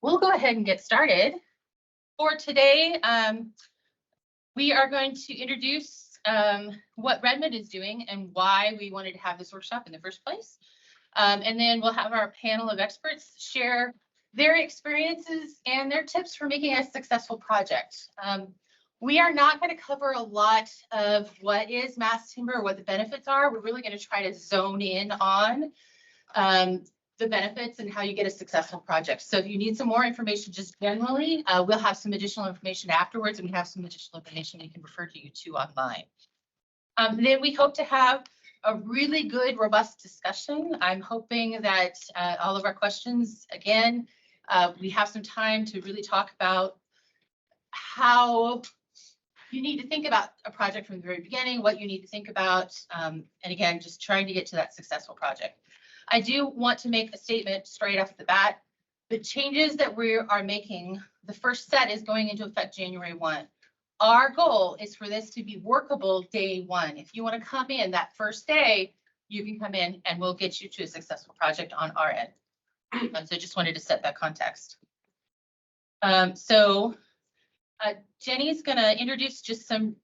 We'll go ahead and get started. For today, we are going to introduce what Redmond is doing and why we wanted to have this workshop in the first place. And then we'll have our panel of experts share their experiences and their tips for making a successful project. We are not going to cover a lot of what is mass timber, what the benefits are. We're really going to try to zone in on the benefits and how you get a successful project. So if you need some more information just generally, we'll have some additional information afterwards, and we have some additional information we can refer you to online. Then we hope to have a really good, robust discussion. I'm hoping that all of our questions, again, we have some time to really talk about how you need to think about a project from the very beginning, what you need to think about, and again, just trying to get to that successful project. I do want to make a statement straight off the bat. The changes that we are making, the first set is going into effect January 1. Our goal is for this to be workable day one. If you want to come in that first day, you can come in and we'll get you to a successful project on our end. So just wanted to set that context. Jenny's going to introduce just some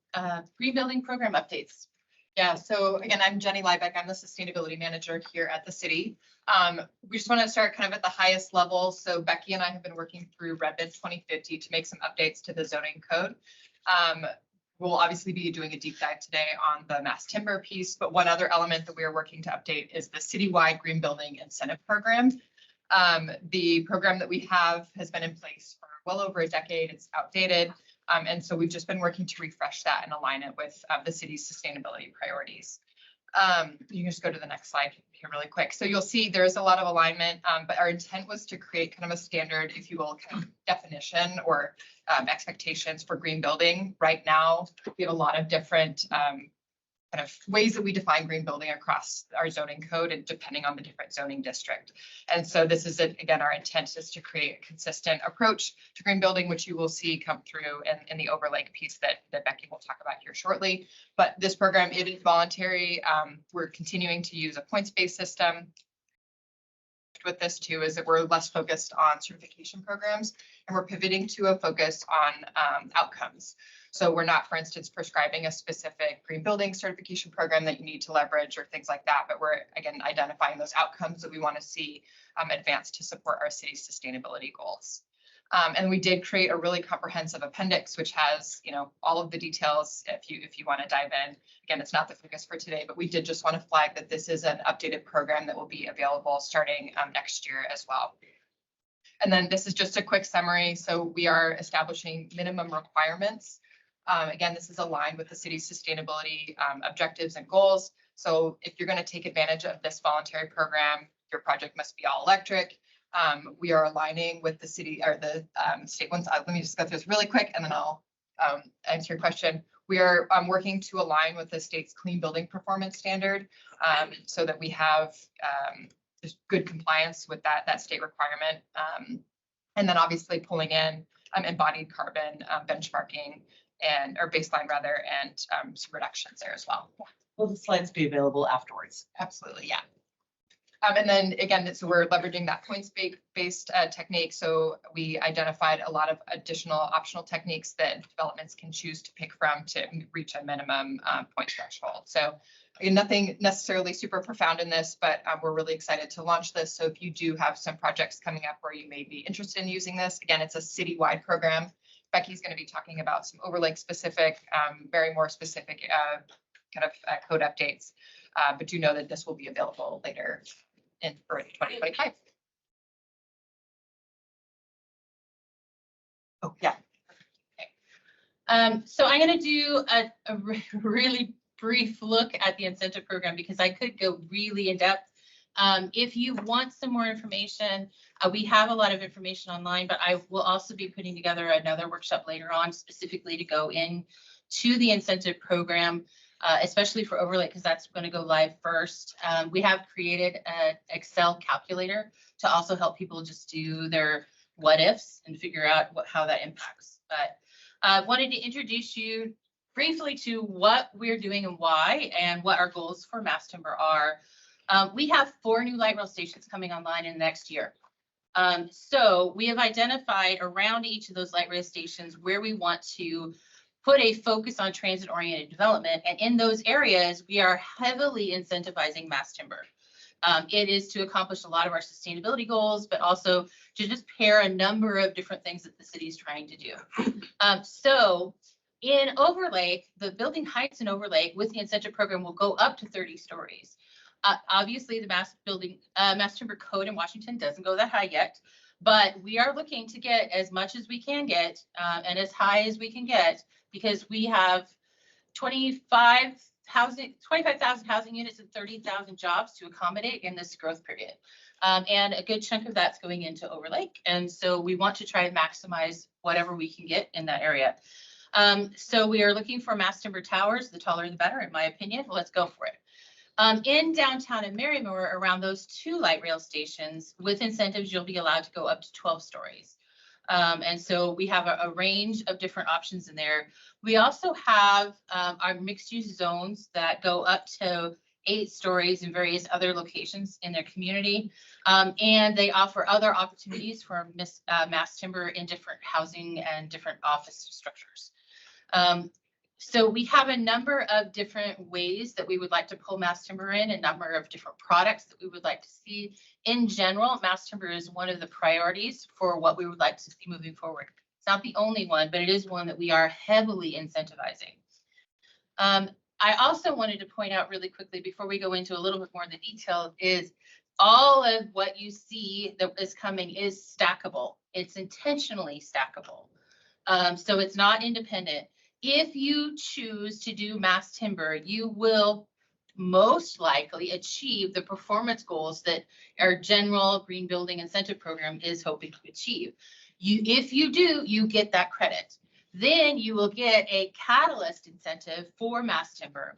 green building program updates. Yeah, so again, I'm Jenny Lybeck. I'm the sustainability manager here at the city. We just want to start kind of at the highest level. So Beckye and I have been working through Redmond 2050 to make some updates to the zoning code. We'll obviously be doing a deep dive today on the mass timber piece, but one other element that we are working to update is the citywide green building incentive program. The program that we have has been in place for well over a decade. It's outdated. And so we've just been working to refresh that and align it with the city's sustainability priorities. You can just go to the next slide here really quick. So you'll see there's a lot of alignment, but our intent was to create kind of a standard, if you will, kind of definition or expectations for green building. Right now, we have a lot of different kind of ways that we define green building across our zoning code and depending on the different zoning district. And so this is, again, our intent is to create a consistent approach to green building, which you will see come through in the Overlake piece that Beckye will talk about here shortly. But this program, it is voluntary. We're continuing to use a points-based system. With this too is that we're less focused on certification programs and we're pivoting to a focus on outcomes. So we're not, for instance, prescribing a specific green building certification program that you need to leverage or things like that, but we're, again, identifying those outcomes that we want to see advance to support our city's sustainability goals. And we did create a really comprehensive appendix, which has, all of the details if you want to dive in. Again, it's not the focus for today, but we did just want to flag that this is an updated program that will be available starting next year as well. And then this is just a quick summary. So we are establishing minimum requirements. Again, this is aligned with the city's sustainability objectives and goals. So if you're going to take advantage of this voluntary program, your project must be all electric. We are aligning with the city or the state ones. Let me just go through this really quick and then I'll answer your question. We are working to align with the state's clean building performance standard so that we have just good compliance with that state requirement. And then obviously pulling in embodied carbon benchmarking or baseline rather, and some reductions there as well. Will the slides be available afterwards? Absolutely, yeah. And then again, so we're leveraging that points-based technique. So we identified a lot of additional optional techniques that developments can choose to pick from to reach a minimum point threshold. So again, nothing necessarily super profound in this, but we're really excited to launch this. So if you do have some projects coming up where you may be interested in using this, again, it's a citywide program. Becky's going to be talking about some Overlake specific, Marymoor specific kind of code updates, but do know that this will be available later in early 2025. Oh, yeah. Okay. So I'm going to do a really brief look at the incentive program because I could go really in depth. If you want some more information, we have a lot of information online, but I will also be putting together another workshop later on specifically to go into the incentive program, especially for Overlake, because that's going to go live first. We have created an Excel calculator to also help people just do their what ifs and figure out how that impacts. But I wanted to introduce you briefly to what we're doing and why, and what our goals for mass timber are. We have 4 new light rail stations coming online in the next year. So we have identified around each of those light rail stations where we want to put a focus on transit-oriented development. And in those areas, we are heavily incentivizing mass timber. It is to accomplish a lot of our sustainability goals, but also to just pair a number of different things that the city is trying to do. So in Overlake, the building heights in Overlake with the incentive program will go up to 30 stories. Obviously, the mass timber code in Washington doesn't go that high yet, but we are looking to get as much as we can get and as high as we can get, because we have 25,000 housing units and 30,000 jobs to accommodate in this growth period. And a good chunk of that's going into Overlake. And so we want to try and maximize whatever we can get in that area. So we are looking for mass timber towers. The taller the better, in my opinion. Let's go for it. In downtown and Marymoor, around those 2 light rail stations, with incentives, you'll be allowed to go up to 12 stories. And so we have a range of different options in there. We also have our mixed use zones that go up to 8 stories in various other locations in their community. And they offer other opportunities for mass timber in different housing and different office structures. So we have a number of different ways that we would like to pull mass timber in, a number of different products that we would like to see. In general, mass timber is one of the priorities for what we would like to see moving forward. It's not the only one, but it is one that we are heavily incentivizing. I also wanted to point out really quickly before we go into a little bit more of the detail is all of what you see that is coming is stackable. It's intentionally stackable. So it's not independent. If you choose to do mass timber, you will most likely achieve the performance goals that our general green building incentive program is hoping to achieve. If you do, you get that credit. Then you will get a catalyst incentive for mass timber.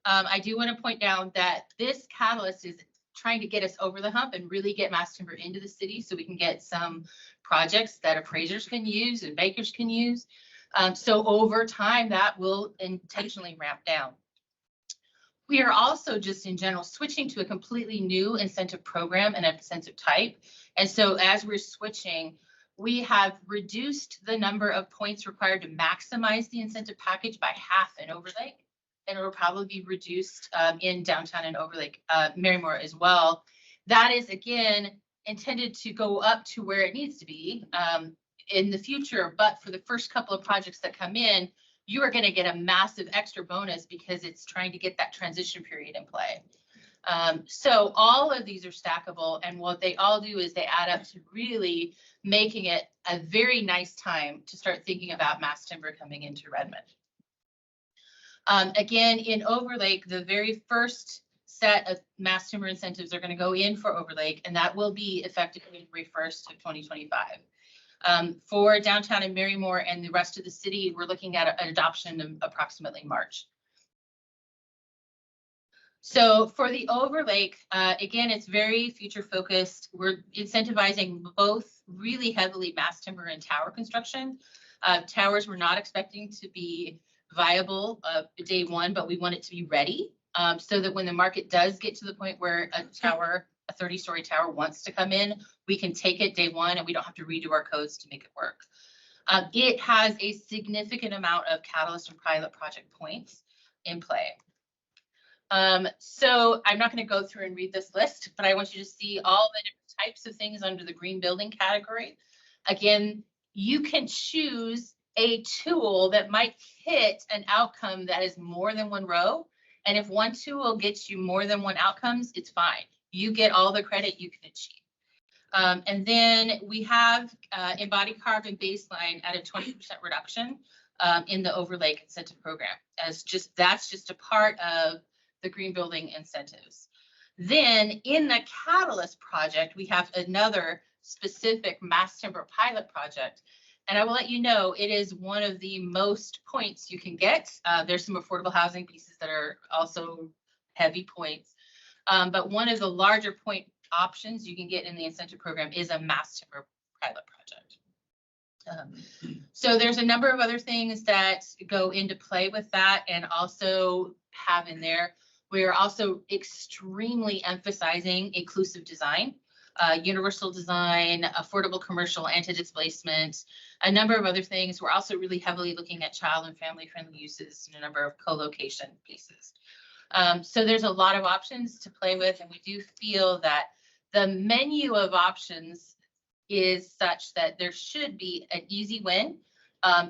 I do want to point out that this catalyst is trying to get us over the hump and really get mass timber into the city so we can get some projects that appraisers can use and bakers can use. So over time, that will intentionally ramp down. We are also just in general switching to a completely new incentive program and incentive type. And so as we're switching, we have reduced the number of points required to maximize the incentive package by half in Overlake. And it will probably be reduced in downtown and Overlake, Marymoor as well. That is, again, intended to go up to where it needs to be in the future, but for the first couple of projects that come in, you are going to get a massive extra bonus because it's trying to get that transition period in play. So all of these are stackable, and what they all do is they add up to really making it a very nice time to start thinking about mass timber coming into Redmond. Again, in Overlake, the very first set of mass timber incentives are going to go in for Overlake, and that will be effective January 1st of 2025. For downtown and Marymoor and the rest of the city, we're looking at an adoption of approximately March. So for the Overlake, again, it's very future focused. We're incentivizing both really heavily mass timber and tower construction. Towers we're not expecting to be viable day one, but we want it to be ready so that when the market does get to the point where a tower, a 30-story tower wants to come in, we can take it day one and we don't have to redo our codes to make it work. It has a significant amount of catalyst and pilot project points in play. So I'm not going to go through and read this list, but I want you to see all the different types of things under the green building category. Again, you can choose a tool that might hit an outcome that is more than one row. And if one tool gets you more than one outcomes, it's fine. You get all the credit you can achieve. And then we have embodied carbon baseline at a 20% reduction in the Overlake incentive program. That's just a part of the green building incentives. Then in the Catalyst project, we have another specific mass timber pilot project. And I will let you know, it is one of the most points you can get. There's some affordable housing pieces that are also heavy points. But one of the larger point options you can get in the incentive program is a mass timber pilot project. So there's a number of other things that go into play with that and also have in there. We are also extremely emphasizing inclusive design. universal design, affordable commercial, anti-displacement, a number of other things. We're also really heavily looking at child and family friendly uses and a number of co-location pieces. So there's a lot of options to play with, and we do feel that the menu of options is such that there should be an easy win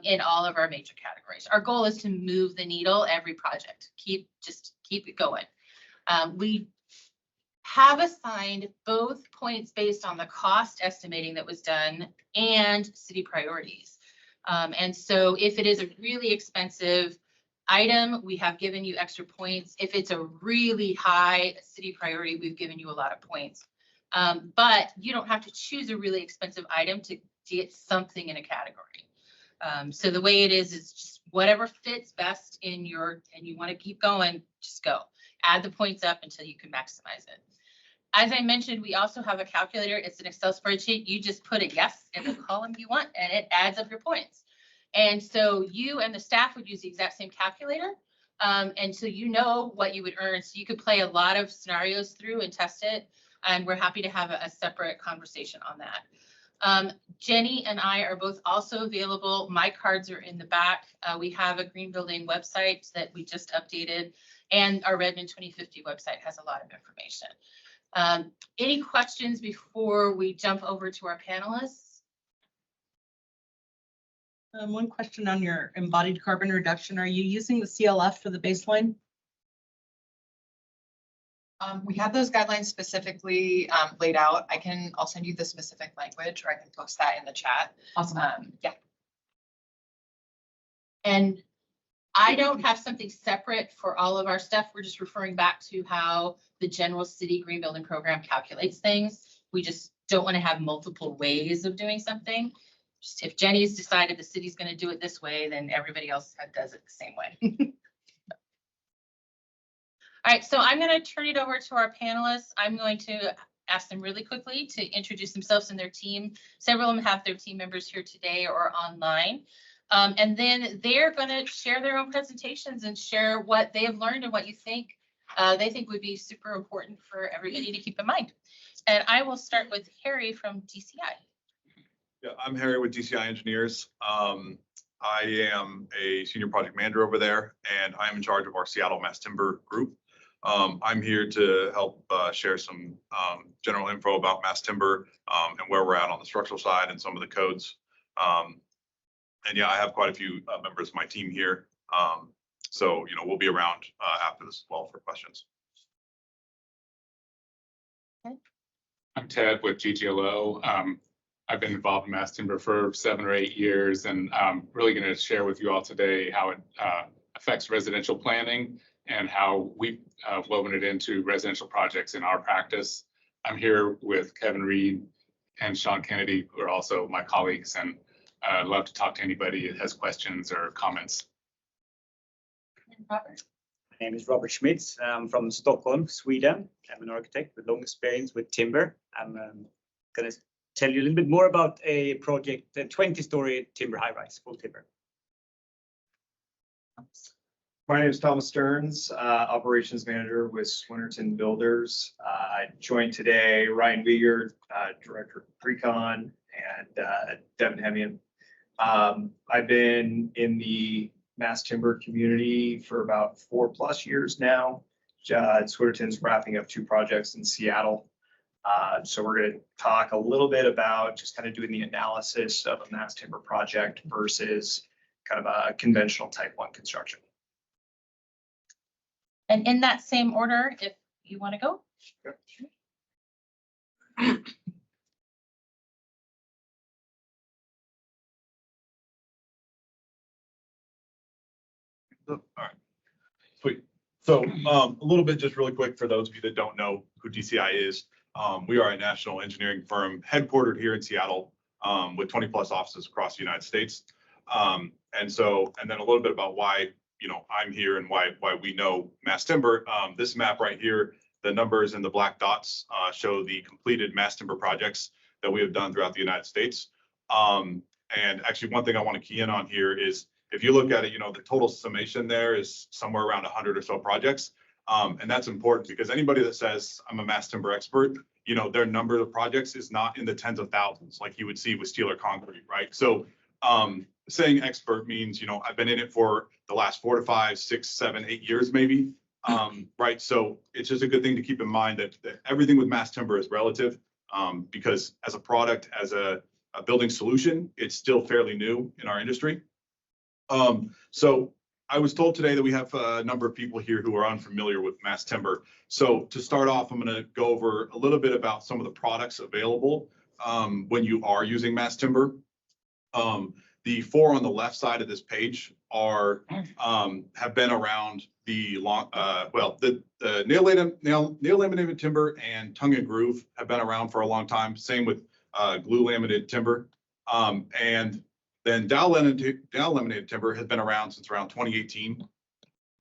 in all of our major categories. Our goal is to move the needle every project. Just keep it going. We have assigned both points based on the cost estimating that was done and city priorities. And so if it is a really expensive item, we have given you extra points. If it's a really high city priority, we've given you a lot of points. But you don't have to choose a really expensive item to get something in a category. So the way it is just whatever fits best in your, and you want to keep going, just go. Add the points up until you can maximize it. As I mentioned, we also have a calculator. It's an Excel spreadsheet. You just put a yes in the column you want, and it adds up your points. And so you and the staff would use the exact same calculator. And so you know what you would earn. So you could play a lot of scenarios through and test it. And we're happy to have a separate conversation on that. Jenny and I are both also available. My cards are in the back. We have a green building website that we just updated, and our Redmond 2050 website has a lot of information. Any questions before we jump over to our panelists? One question on your embodied carbon reduction. Are you using the CLF for the baseline? We have those guidelines specifically laid out. I'll send you the specific language, or I can post that in the chat. Awesome. Yeah. And I don't have something separate for all of our stuff. We're just referring back to how the general city green building program calculates things. We just don't want to have multiple ways of doing something. Just if Jenny's decided the city's going to do it this way, then everybody else does it the same way. All right, so I'm going to turn it over to our panelists. I'm going to ask them really quickly to introduce themselves and their team. Several of them have their team members here today or online. And then they're going to share their own presentations and share what they have learned and what you think they think would be super important for everybody to keep in mind. And I will start with Harry from DCI. Yeah, I'm Harry with DCI Engineers. I am a senior project manager over there, and I'm in charge of our Seattle Mass Timber group. I'm here to help share some general info about mass timber and where we're at on the structural side and some of the codes. And yeah, I have quite a few members of my team here. So, you know, we'll be around after this as well for questions. Okay. I'm Ted with GGLO. I've been involved in mass timber for 7 or 8 years, and I'm really going to share with you all today how it affects residential planning and how we've woven it into residential projects in our practice. I'm here with Kevin Reed and Sean Kennedy, who are also my colleagues, and I'd love to talk to anybody that has questions or comments. And Robert. My name is Robert Schmitz. I'm from Stockholm, Sweden. I'm an architect with long experience with timber. I'm going to tell you a little bit more about a project, a 20-story timber high-rise, full timber. My name is Thomas Stearns, operations manager with Swinerton Builders. I joined today Ryan Beeger, director of Precon, and Devin Hemian. I've been in the mass timber community for about 4+ years now. Swinerton's wrapping up 2 projects in Seattle. So we're going to talk a little bit about just kind of doing the analysis of a mass timber project versus kind of a conventional type 1 construction. And in that same order, if you want to go. Sure. All right, sweet. So a little bit just really quick for those of you that don't know who DCI is. We are a national engineering firm headquartered here in Seattle with 20+ offices across the United States. And then a little bit about why, you know, I'm here and why we know mass timber. This map right here, the numbers and the black dots show the completed mass timber projects that we have done throughout the United States. And actually, one thing I want to key in on here is if you look at it, you know, the total summation there is somewhere around 100 or so projects. And that's important because anybody that says I'm a mass timber expert you know, their number of projects is not in the tens of thousands like you would see with steel or concrete, right? So saying expert means, you know, I've been in it for the last 4 to 5, 6, 7, 8 years, maybe. Right. So it's just a good thing to keep in mind that everything with mass timber is relative, because as a product, as a building solution, it's still fairly new in our industry. So I was told today that we have a number of people here who are unfamiliar with mass timber. So to start off, I'm going to go over a little bit about some of the products available when you are using mass timber. The 4 on the left side of this page are have been around the long the nail laminated timber and tongue and groove have been around for a long time. Same with glue laminated timber, and then dowel laminated timber has been around since around 2018.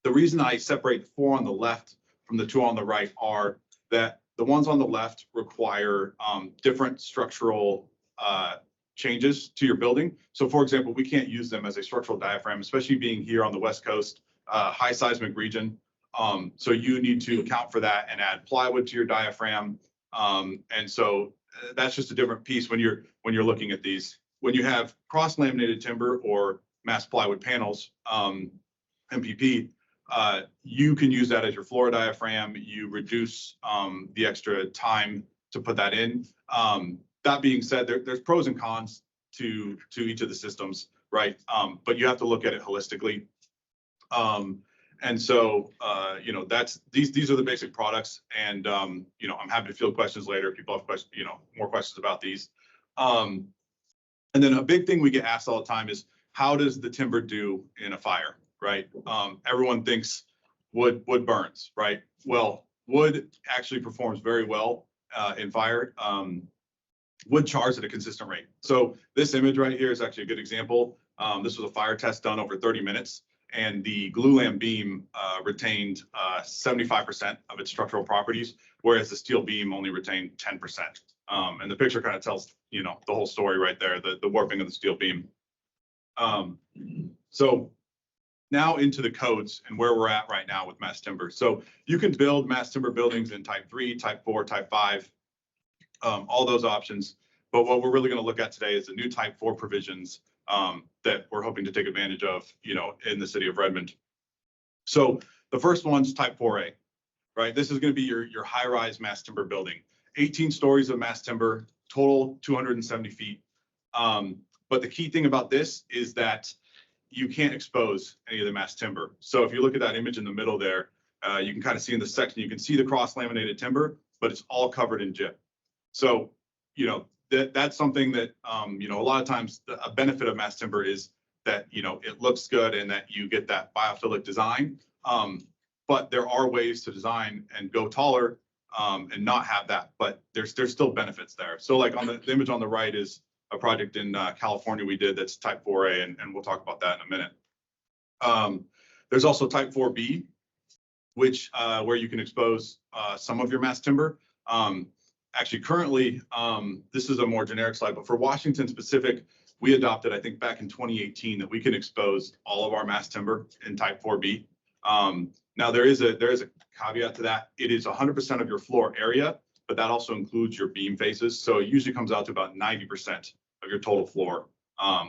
The reason I separate the 4 on the left from the 2 on the right are that the ones on the left require different structural changes to your building. So for example, we can't use them as a structural diaphragm, especially being here on the West Coast, high seismic region. So you need to account for that and add plywood to your diaphragm. And so that's just a different piece when you're looking at these. When you have cross laminated timber or mass plywood panels, MPP, you can use that as your floor diaphragm. You reduce the extra time to put that in. That being said, there's pros and cons to each of the systems, right? But you have to look at it holistically. And so, you know, these are the basic products. And, you know, I'm happy to field questions later if people have questions, you know, more questions about these. And then a big thing we get asked all the time is, how does the timber do in a fire, right? Everyone thinks wood burns, right? Well, wood actually performs very well in fire. Wood chars at a consistent rate. So this image right here is actually a good example. This was a fire test done over 30 minutes, and the glue lam beam retained 75% of its structural properties, whereas the steel beam only retained 10%. And the picture kind of tells, you know, the whole story right there, the warping of the steel beam. So now into the codes and where we're at right now with mass timber. So you can build mass timber buildings in type 3, type 4, type 5. All those options. But what we're really going to look at today is the new type 4 provisions that we're hoping to take advantage of, you know, in the city of Redmond. So the first one's type 4A, right? This is going to be your high-rise mass timber building, 18 stories of mass timber, total 270 feet. But the key thing about this is that you can't expose any of the mass timber. So if you look at that image in the middle there, you can kind of see in the section, you can see the cross-laminated timber, but it's all covered in gyp. So, you know, that's something that, you know, a lot of times a benefit of mass timber is that, you know, it looks good and that you get that biophilic design. But there are ways to design and go taller and not have that, but there's still benefits there. So like on the image on the right is a project in California we did that's type 4A, and we'll talk about that in a minute. There's also type 4B, which where you can expose some of your mass timber. Actually, currently, this is a more generic slide, but for Washington specific, we adopted, I think back in 2018, that we can expose all of our mass timber in type 4B. Now there is a caveat to that. It is 100% of your floor area, but that also includes your beam faces. So it usually comes out to about 90% of your total floor,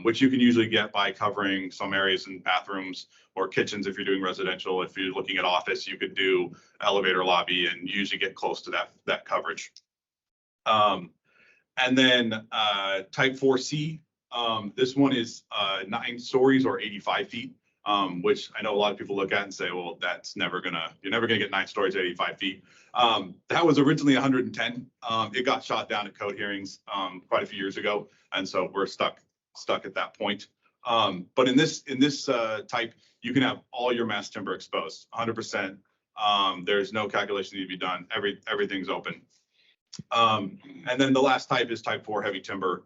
which you can usually get by covering some areas in bathrooms or kitchens if you're doing residential. If you're looking at office, you could do elevator lobby and usually get close to that coverage. And then type 4C, this one is 9 stories or 85 feet, which I know a lot of people look at and say, well, you're never gonna get 9 stories at 85 feet. That was originally 110. It got shot down at code hearings quite a few years ago, and so we're stuck at that point. But in this type, you can have all your mass timber exposed, 100%. There's no calculation need to be done. Everything's open. And then the last type is type 4 heavy timber.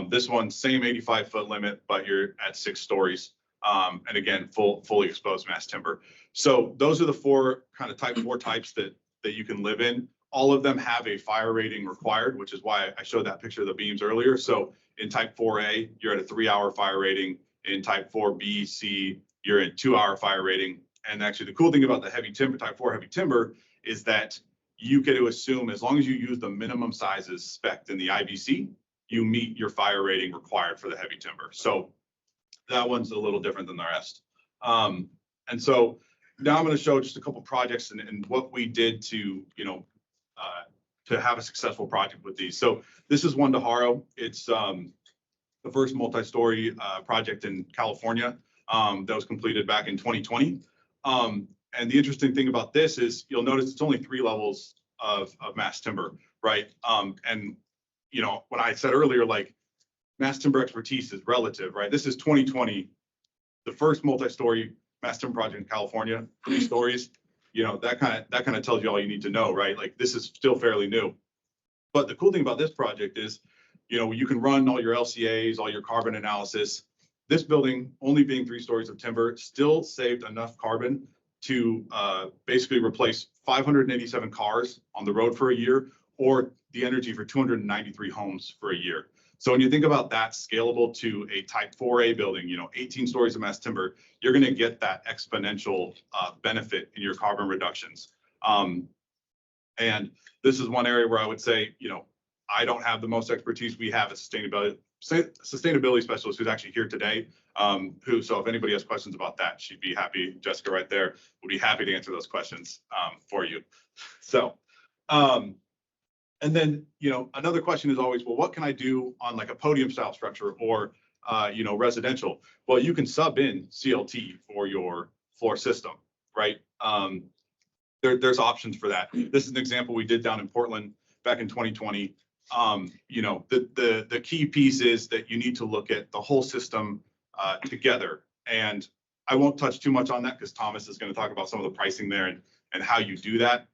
This one, same 85-foot limit, but you're at 6 stories. And again, fully exposed mass timber. So those are the 4 kind of type 4 types that you can live in. All of them have a fire rating required, which is why I showed that picture of the beams earlier. So in type 4A, you're at a 3-hour fire rating. In type 4B, C, you're at 2-hour fire rating. And actually the cool thing about the heavy timber, type 4 heavy timber, is that you get to assume as long as you use the minimum sizes spec'd in the IBC, you meet your fire rating required for the heavy timber. So that one's a little different than the rest. And so now I'm going to show just a couple projects and what we did to, to have a successful project with these. So this is one to Haro. It's the first multi-story project in California that was completed back in 2020. And the interesting thing about this is you'll notice it's only 3 levels of mass timber, right? And, when I said earlier, like mass timber expertise is relative, right? This is 2020, the first multi-story mass timber project in California, 3 stories. That kind of tells you all you need to know, right? Like this is still fairly new. But the cool thing about this project is, you can run all your LCAs, all your carbon analysis. This building, only being 3 stories of timber, still saved enough carbon to basically replace 587 cars on the road for a year, or the energy for 293 homes for a year. So when you think about that scalable to a type 4A building, 18 stories of mass timber, you're going to get that exponential benefit in your carbon reductions. And this is one area where I would say, I don't have the most expertise. We have a sustainability specialist who's actually here today. So if anybody has questions about that, she'd be happy. Jessica right there would be happy to answer those questions for you. So, and then, another question is always, well, what can I do on like a podium style structure or, residential? Well, you can sub in CLT for your floor system, right? There's options for that. This is an example we did down in Portland back in 2020. The key piece is that you need to look at the whole system together. And I won't touch too much on that because Thomas is going to talk about some of the pricing there and how you do that.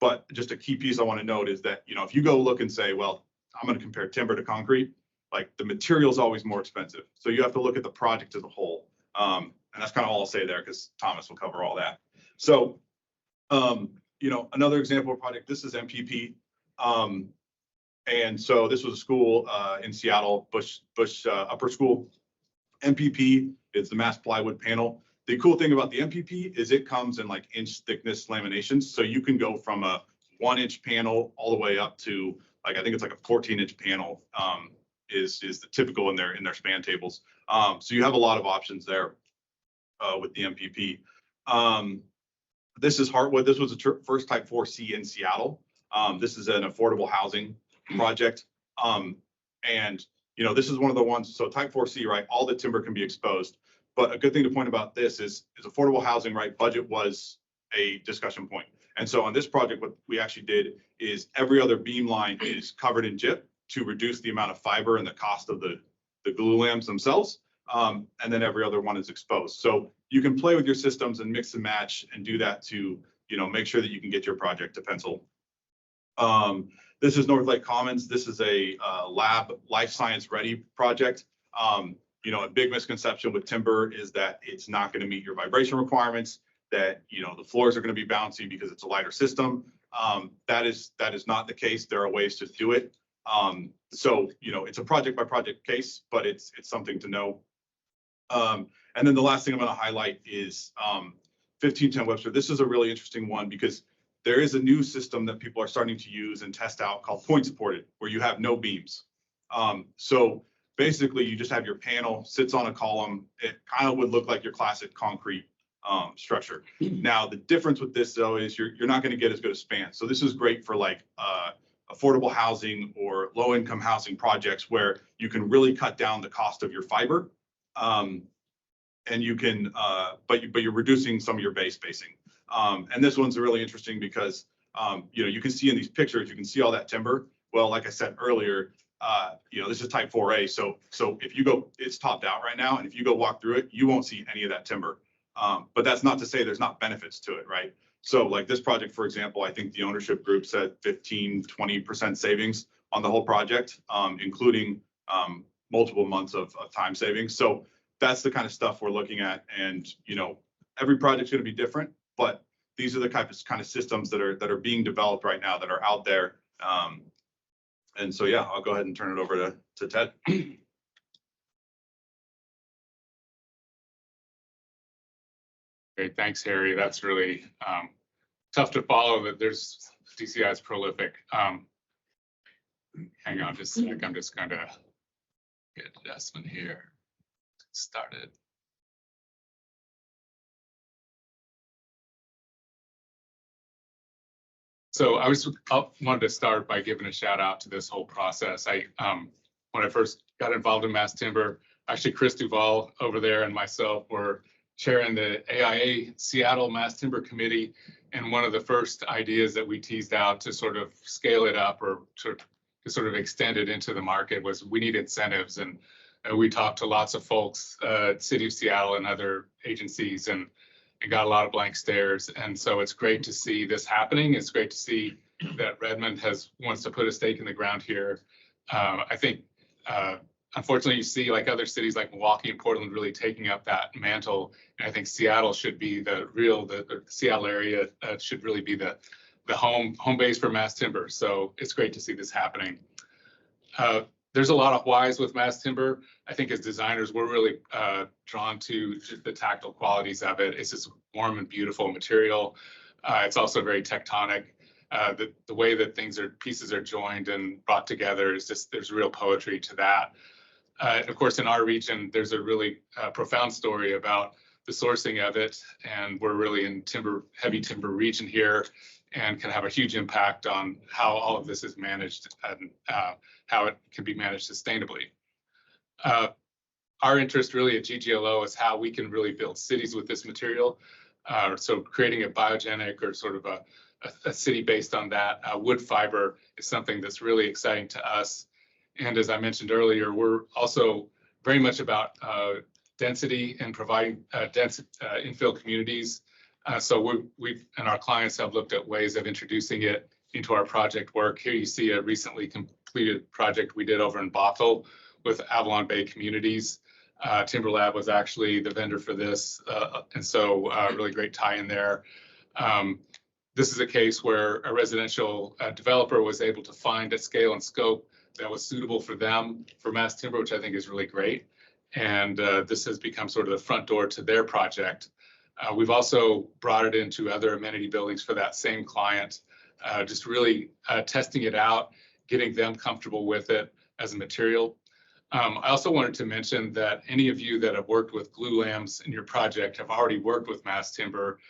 But just a key piece I want to note is that, if you go look and say, well, I'm going to compare timber to concrete, like the material is always more expensive. So you have to look at the project as a whole. And that's kind of all I'll say there because Thomas will cover all that. So, another example of project, this is MPP. And so this was a school in Seattle, Bush Upper School. MPP is the mass plywood panel. The cool thing about the MPP is it comes in like inch thickness laminations. So you can go from a 1-inch panel all the way up to like, I think it's like a 14-inch panel is the typical in their span tables. So you have a lot of options there with the MPP. This is Heartwood. This was a first type 4C in Seattle. This is an affordable housing project. And, this is one of the ones, so type 4C, right? All the timber can be exposed. But a good thing to point about this is affordable housing, right? Budget was a discussion point. And so on this project, what we actually did is every other beam line is covered in gyp to reduce the amount of fiber and the cost of the glue lamps themselves. And then every other one is exposed. So you can play with your systems and mix and match and do that to, make sure that you can get your project to pencil. This is North Lake Commons. This is a lab life science ready project. A big misconception with timber is that it's not going to meet your vibration requirements, that, the floors are going to be bouncy because it's a lighter system. That is not the case. There are ways to do it. So, it's a project by project case, but it's something to know. And then the last thing I'm going to highlight is 1510 Webster. This is a really interesting one because there is a new system that people are starting to use and test out called point supported, where you have no beams. So basically you just have your panel sits on a column. It kind of would look like your classic concrete structure. Now, the difference with this though is you're not going to get as good a span. So this is great for like affordable housing or low income housing projects where you can really cut down the cost of your fiber. And you can, but you're reducing some of your base spacing. And this one's really interesting because, you can see in these pictures, you can see all that timber. Well, like I said earlier, this is type 4A. So if you go, it's topped out right now. And if you go walk through it, you won't see any of that timber. But that's not to say there's not benefits to it, right? So like this project, for example, I think the ownership group said 15-20% savings on the whole project, including multiple months of time savings. So that's the kind of stuff we're looking at. And, every project's going to be different, but these are the kind of systems that are being developed right now that are out there. And so, yeah, I'll go ahead and turn it over to Ted. Great, thanks, Harry. That's really tough to follow that there's DCI is prolific. Hang on just a sec. I'm just going to get adjustment here started. So I wanted to start by giving a shout out to this whole process. When I first got involved in mass timber, actually Chris Duvall over there and myself were chairing the AIA Seattle Mass Timber Committee. And one of the first ideas that we teased out to sort of scale it up or to sort of extend it into the market was we need incentives. And we talked to lots of folks, City of Seattle and other agencies, and got a lot of blank stares. And so it's great to see this happening. It's great to see that Redmond wants to put a stake in the ground here. I think, unfortunately, you see like other cities like Milwaukee and Portland really taking up that mantle. And I think Seattle should be the Seattle area should really be the home base for mass timber. So it's great to see this happening. There's a lot of whys with mass timber. I think as designers, we're really drawn to the tactile qualities of it. It's this warm and beautiful material. It's also very tectonic. The way that pieces are joined and brought together is just, there's real poetry to that. And of course, in our region, there's a really profound story about the sourcing of it. And we're really in heavy timber region here, and can have a huge impact on how all of this is managed and how it can be managed sustainably. Our interest really at GGLO is how we can really build cities with this material. So creating a biogenic or sort of a city based on that wood fiber is something that's really exciting to us. And as I mentioned earlier, we're also very much about density and providing dense infill communities. So we've and our clients have looked at ways of introducing it into our project work. Here you see a recently completed project we did over in Bothell with Avalon Bay Communities. Timber Lab was actually the vendor for this, and so really great tie in there. This is a case where a residential developer was able to find a scale and scope that was suitable for them for mass timber, which I think is really great. And this has become sort of the front door to their project. We've also brought it into other amenity buildings for that same client, just really testing it out, getting them comfortable with it as a material. I also wanted to mention that any of you that have worked with glue lambs in your project have already worked with mass timber.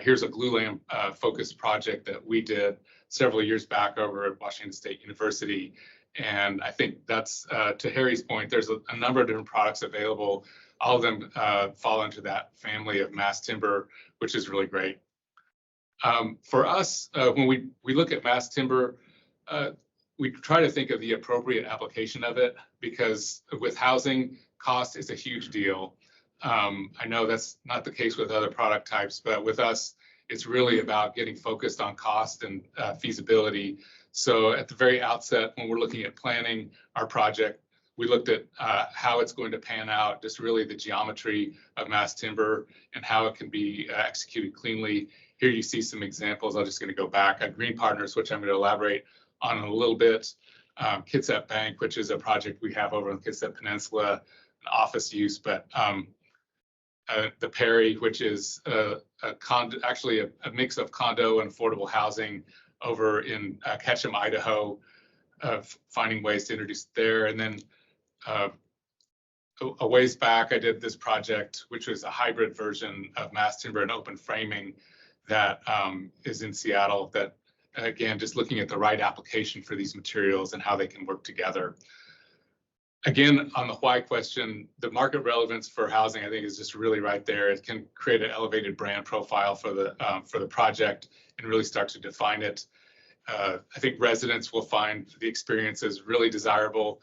Here's a glue lamb focused project that we did several years back over at Washington State University. And I think that's, to Harry's point, there's a number of different products available. All of them fall into that family of mass timber, which is really great. For us, when we look at mass timber, we try to think of the appropriate application of it, because with housing, cost is a huge deal. I know that's not the case with other product types, but with us, it's really about getting focused on cost and feasibility. So at the very outset, when we're looking at planning our project, we looked at how it's going to pan out, just really the geometry of mass timber and how it can be executed cleanly. Here you see some examples. I'm just going to go back at Green Partners, which I'm going to elaborate on in a little bit. Kitsap Bank, which is a project we have over on the Kitsap Peninsula, an office use, but the Perry, which is actually a mix of condo and affordable housing over in Ketchum, Idaho, finding ways to introduce it there. And then a ways back, I did this project, which was a hybrid version of mass timber and open framing that is in Seattle, that again, just looking at the right application for these materials and how they can work together. Again, on the why question, the market relevance for housing, I think, is just really right there. It can create an elevated brand profile for the project and really start to define it. I think residents will find the experiences really desirable.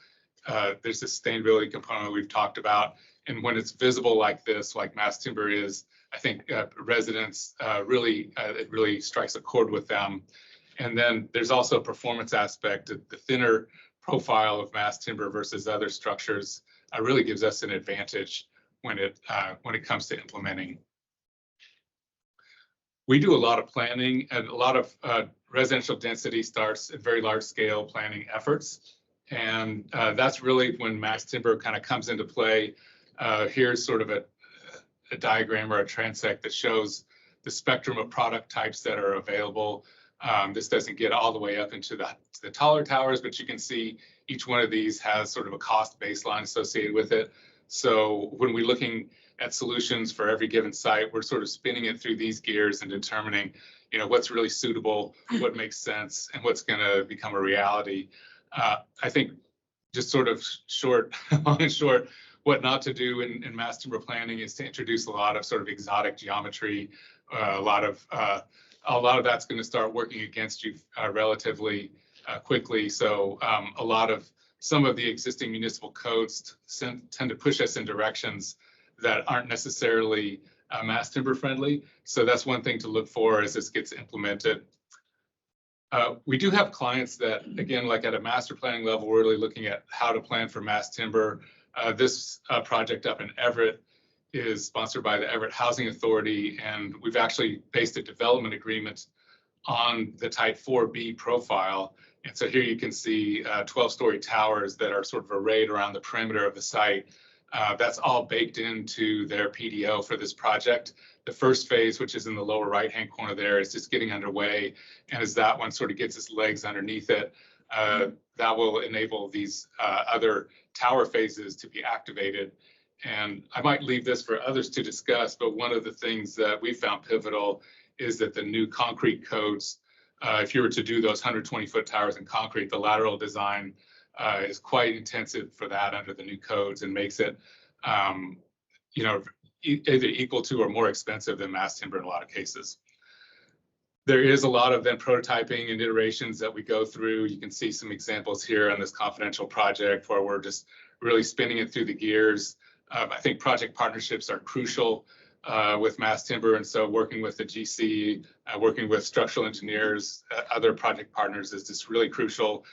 There's a sustainability component we've talked about. And when it's visible like this, like mass timber is, I think residents it really strikes a chord with them. And then there's also a performance aspect. The thinner profile of mass timber versus other structures really gives us an advantage when it comes to implementing. We do a lot of planning, and a lot of residential density starts at very large scale planning efforts. And that's really when mass timber kind of comes into play. Here's sort of a diagram or a transect that shows the spectrum of product types that are available. This doesn't get all the way up into the taller towers, but you can see each one of these has sort of a cost baseline associated with it. So when we're looking at solutions for every given site, we're sort of spinning it through these gears and determining, you know, what's really suitable, what makes sense, and what's going to become a reality. I think just sort of short, long and short, what not to do in mass timber planning is to introduce a lot of sort of exotic geometry. A lot of that's going to start working against you relatively quickly. So some of the existing municipal codes tend to push us in directions that aren't necessarily mass timber friendly. So that's one thing to look for as this gets implemented. We do have clients that, again, like at a master planning level, we're really looking at how to plan for mass timber. This project up in Everett is sponsored by the Everett Housing Authority, and we've actually based a development agreement on the type 4B profile. And so here you can see 12-story towers that are sort of arrayed around the perimeter of the site. That's all baked into their PDO for this project. The first phase, which is in the lower right-hand corner there, is just getting underway. And as that one sort of gets its legs underneath it, that will enable these other tower phases to be activated. And I might leave this for others to discuss, but one of the things that we found pivotal is that the new concrete codes, if you were to do those 120-foot towers in concrete, the lateral design is quite intensive for that under the new codes and makes it, you know, either equal to or more expensive than mass timber in a lot of cases. There is a lot of then prototyping and iterations that we go through. You can see some examples here on this confidential project where we're just really spinning it through the gears. I think project partnerships are crucial with mass timber, and so working with the GC, working with structural engineers, other project partners is just really crucial.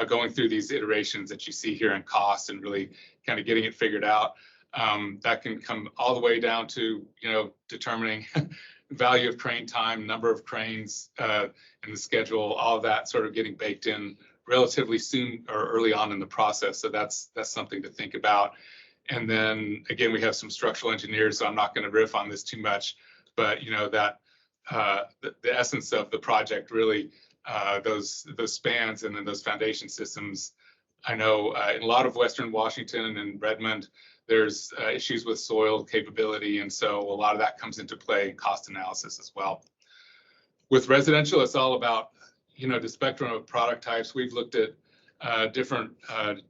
Going through these iterations that you see here in cost and really kind of getting it figured out. That can come all the way down to, you know, determining value of crane time, number of cranes in the schedule, all of that sort of getting baked in relatively soon or early on in the process. So that's something to think about. And then again, we have some structural engineers, so I'm not going to riff on this too much, but you know that the essence of the project really those spans and then those foundation systems. I know in a lot of Western Washington and Redmond, there's issues with soil capability, and so a lot of that comes into play in cost analysis as well. With residential, it's all about, you know, the spectrum of product types. We've looked at different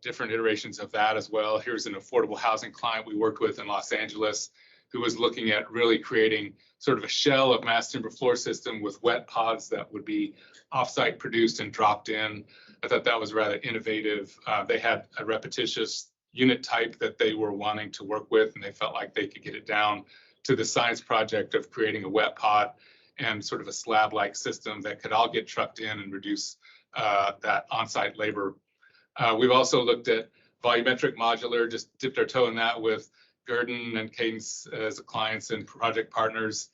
iterations of that as well. Here's an affordable housing client we worked with in Los Angeles who was looking at really creating sort of a shell of mass timber floor system with wet pods that would be offsite produced and dropped in. I thought that was rather innovative. They had a repetitious unit type that they were wanting to work with, and they felt like they could get it down to the science project of creating a wet pod and sort of a slab-like system that could all get trucked in and reduce that on-site labor. We've also looked at volumetric modular, just dipped our toe in that with Gurdon and Cadence as clients and project partners.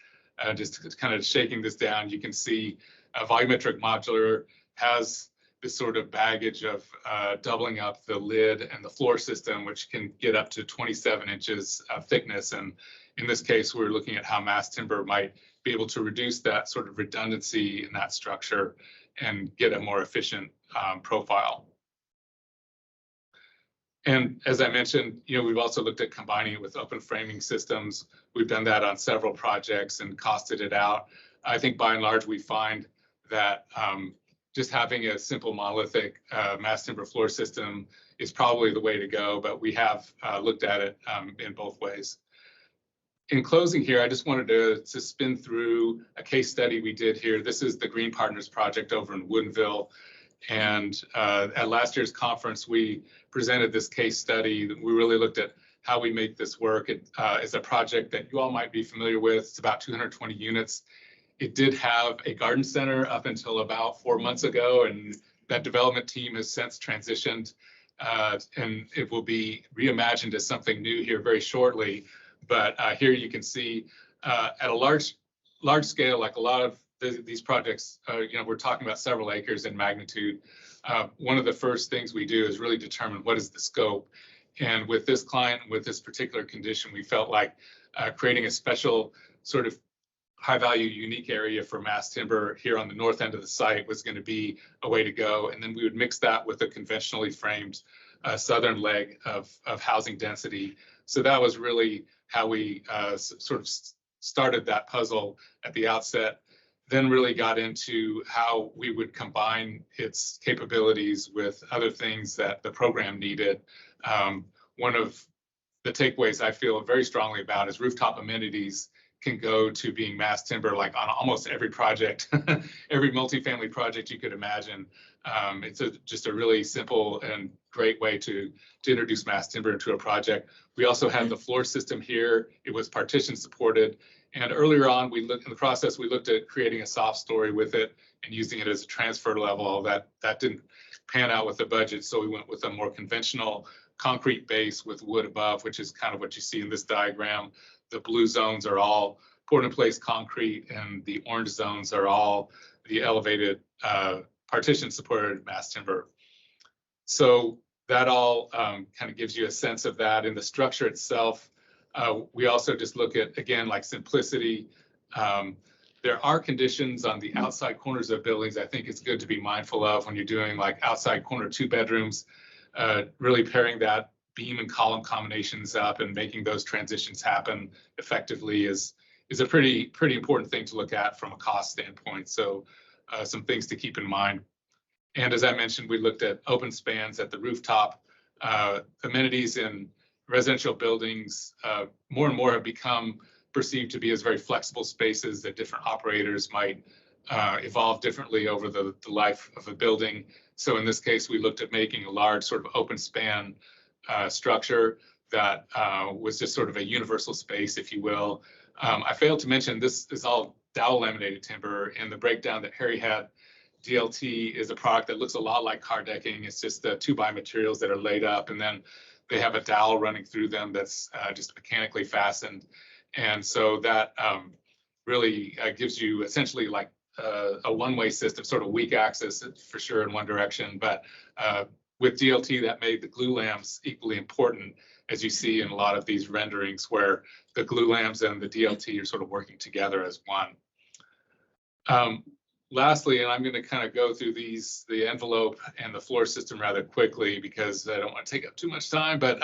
Just kind of shaking this down, you can see volumetric modular has this sort of baggage of doubling up the lid and the floor system, which can get up to 27 inches of thickness. And in this case, we're looking at how mass timber might be able to reduce that sort of redundancy in that structure and get a more efficient profile. And as I mentioned, you know, we've also looked at combining it with open framing systems. We've done that on several projects and costed it out. I think by and large, we find that just having a simple monolithic mass timber floor system is probably the way to go, but we have looked at it in both ways. In closing here, I just wanted to spin through a case study we did here. This is the Green Partners project over in Woodinville. And at last year's conference, we presented this case study. We really looked at how we make this work. It is a project that you all might be familiar with. It's about 220 units. It did have a garden center up until about 4 months ago, and that development team has since transitioned, and it will be reimagined as something new here very shortly. But here you can see at a large scale, like a lot of these projects, you know, we're talking about several acres in magnitude. One of the first things we do is really determine what is the scope. And with this client, with this particular condition, we felt like creating a special sort of high-value, unique area for mass timber here on the north end of the site was going to be a way to go. And then we would mix that with a conventionally framed southern leg of housing density. So that was really how we sort of started that puzzle at the outset, then really got into how we would combine its capabilities with other things that the program needed. One of the takeaways I feel very strongly about is rooftop amenities can go to being mass timber, like on almost every project, every multifamily project you could imagine. It's just a really simple and great way to introduce mass timber into a project. We also had the floor system here. It was partition supported. And earlier on, in the process, we looked at creating a soft story with it and using it as a transfer level. That didn't pan out with the budget, so we went with a more conventional concrete base with wood above, which is kind of what you see in this diagram. The blue zones are all poured in place concrete, and the orange zones are all the elevated partition supported mass timber. So that all kind of gives you a sense of that. In the structure itself, we also just look at, again, like simplicity. There are conditions on the outside corners of buildings I think it's good to be mindful of when you're doing like outside corner 2 bedrooms, really pairing that beam and column combinations up and making those transitions happen effectively is a pretty important thing to look at from a cost standpoint. So some things to keep in mind. And as I mentioned, we looked at open spans at the rooftop. Amenities in residential buildings more and more have become perceived to be as very flexible spaces that different operators might evolve differently over the life of a building. So in this case, we looked at making a large sort of open span structure that was just sort of a universal space, if you will. I failed to mention this is all dowel laminated timber. In the breakdown that Harry had, DLT is a product that looks a lot like car decking. It's just the 2x materials that are laid up, and then they have a dowel running through them that's just mechanically fastened. And so that really gives you essentially like a one-way system, sort of weak axis for sure in one direction. But with DLT, that made the glue lamps equally important, as you see in a lot of these renderings where the glue lamps and the DLT are sort of working together as one. Lastly, and I'm going to kind of go through the envelope and the floor system rather quickly because I don't want to take up too much time, but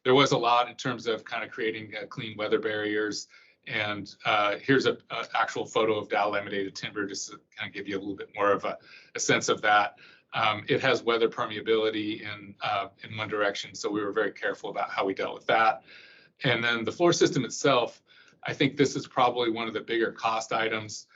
there was a lot in terms of kind of creating clean weather barriers. And here's an actual photo of dowel laminated timber, just to kind of give you a little bit more of a sense of that. It has weather permeability in one direction, so we were very careful about how we dealt with that. And then the floor system itself, I think this is probably one of the bigger cost items.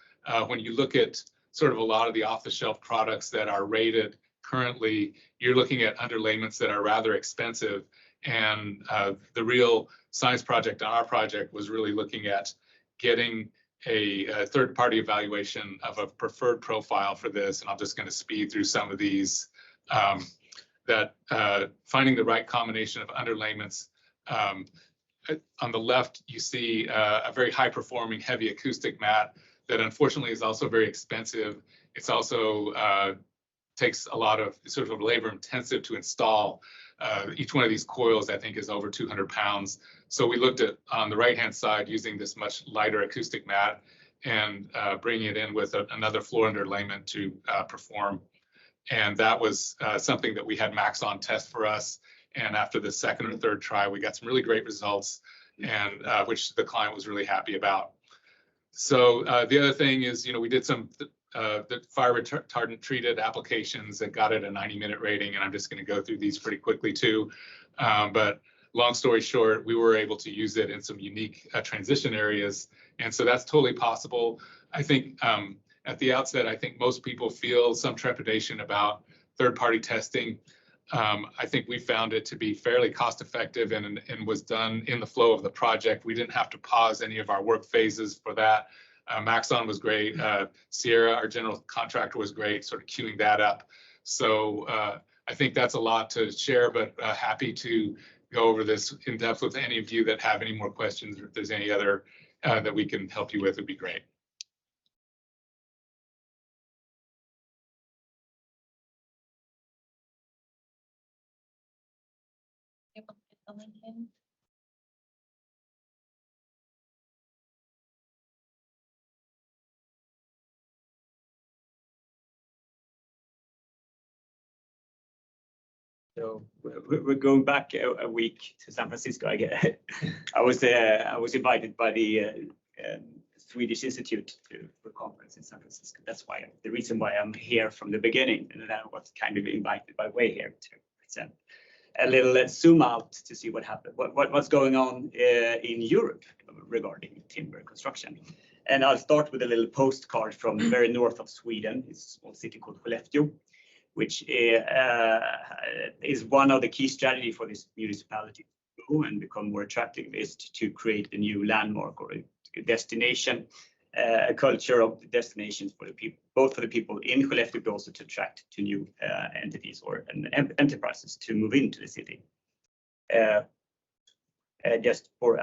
When you look at sort of a lot of the off-the-shelf products that are rated currently, you're looking at underlayments that are rather expensive. And the real science project on our project was really looking at getting a third-party evaluation of a preferred profile for this. And I'm just going to speed through some of these. Finding the right combination of underlayments. On the left, you see a very high-performing heavy acoustic mat that unfortunately is also very expensive. It's also takes a lot of sort of labor intensive to install. Each one of these coils, I think, is over 200 pounds. So we looked at, on the right-hand side, using this much lighter acoustic mat and bringing it in with another floor underlayment to perform. And that was something that we had Maxon test for us. And after the second or third try, we got some really great results, and which the client was really happy about. So the other thing is, we did some the fire retardant treated applications that got it a 90-minute rating, and I'm just going to go through these pretty quickly too. But long story short, we were able to use it in some unique transition areas, and so that's totally possible. I think at the outset, I think most people feel some trepidation about third-party testing. I think we found it to be fairly cost-effective and was done in the flow of the project. We didn't have to pause any of our work phases for that. Maxon was great. Sierra, our general contractor, was great, sort of queuing that up. So I think that's a lot to share, but happy to go over this in depth with any of you that have any more questions, or if there's any other that we can help you with, it'd be great. Able to get the link in? So we're going back a week to San Francisco. I was invited by the Swedish Institute to a conference in San Francisco. That's why the reason why I'm here from the beginning, and then I was kind of invited by way here to present a little zoom out to see what happened, what's going on in Europe regarding timber construction. And I'll start with a little postcard from the very north of Sweden. It's a small city called Skellefteå, which is one of the key strategy for this municipality to grow and become more attractive, is to create a new landmark or a destination, a culture of destinations for the people, both for the people in Skellefteå, but also to attract to new entities or enterprises to move into the city. Just for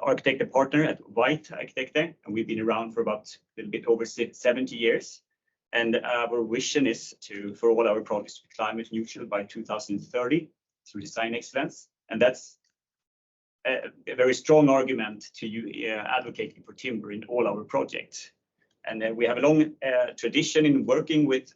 Arkitekter partner at White Arkitekter, and we've been around for about a little bit over 70 years. And our vision is for all our projects to be climate neutral by 2030 through design excellence. And that's a very strong argument to you advocating for timber in all our projects. And we have a long tradition in working with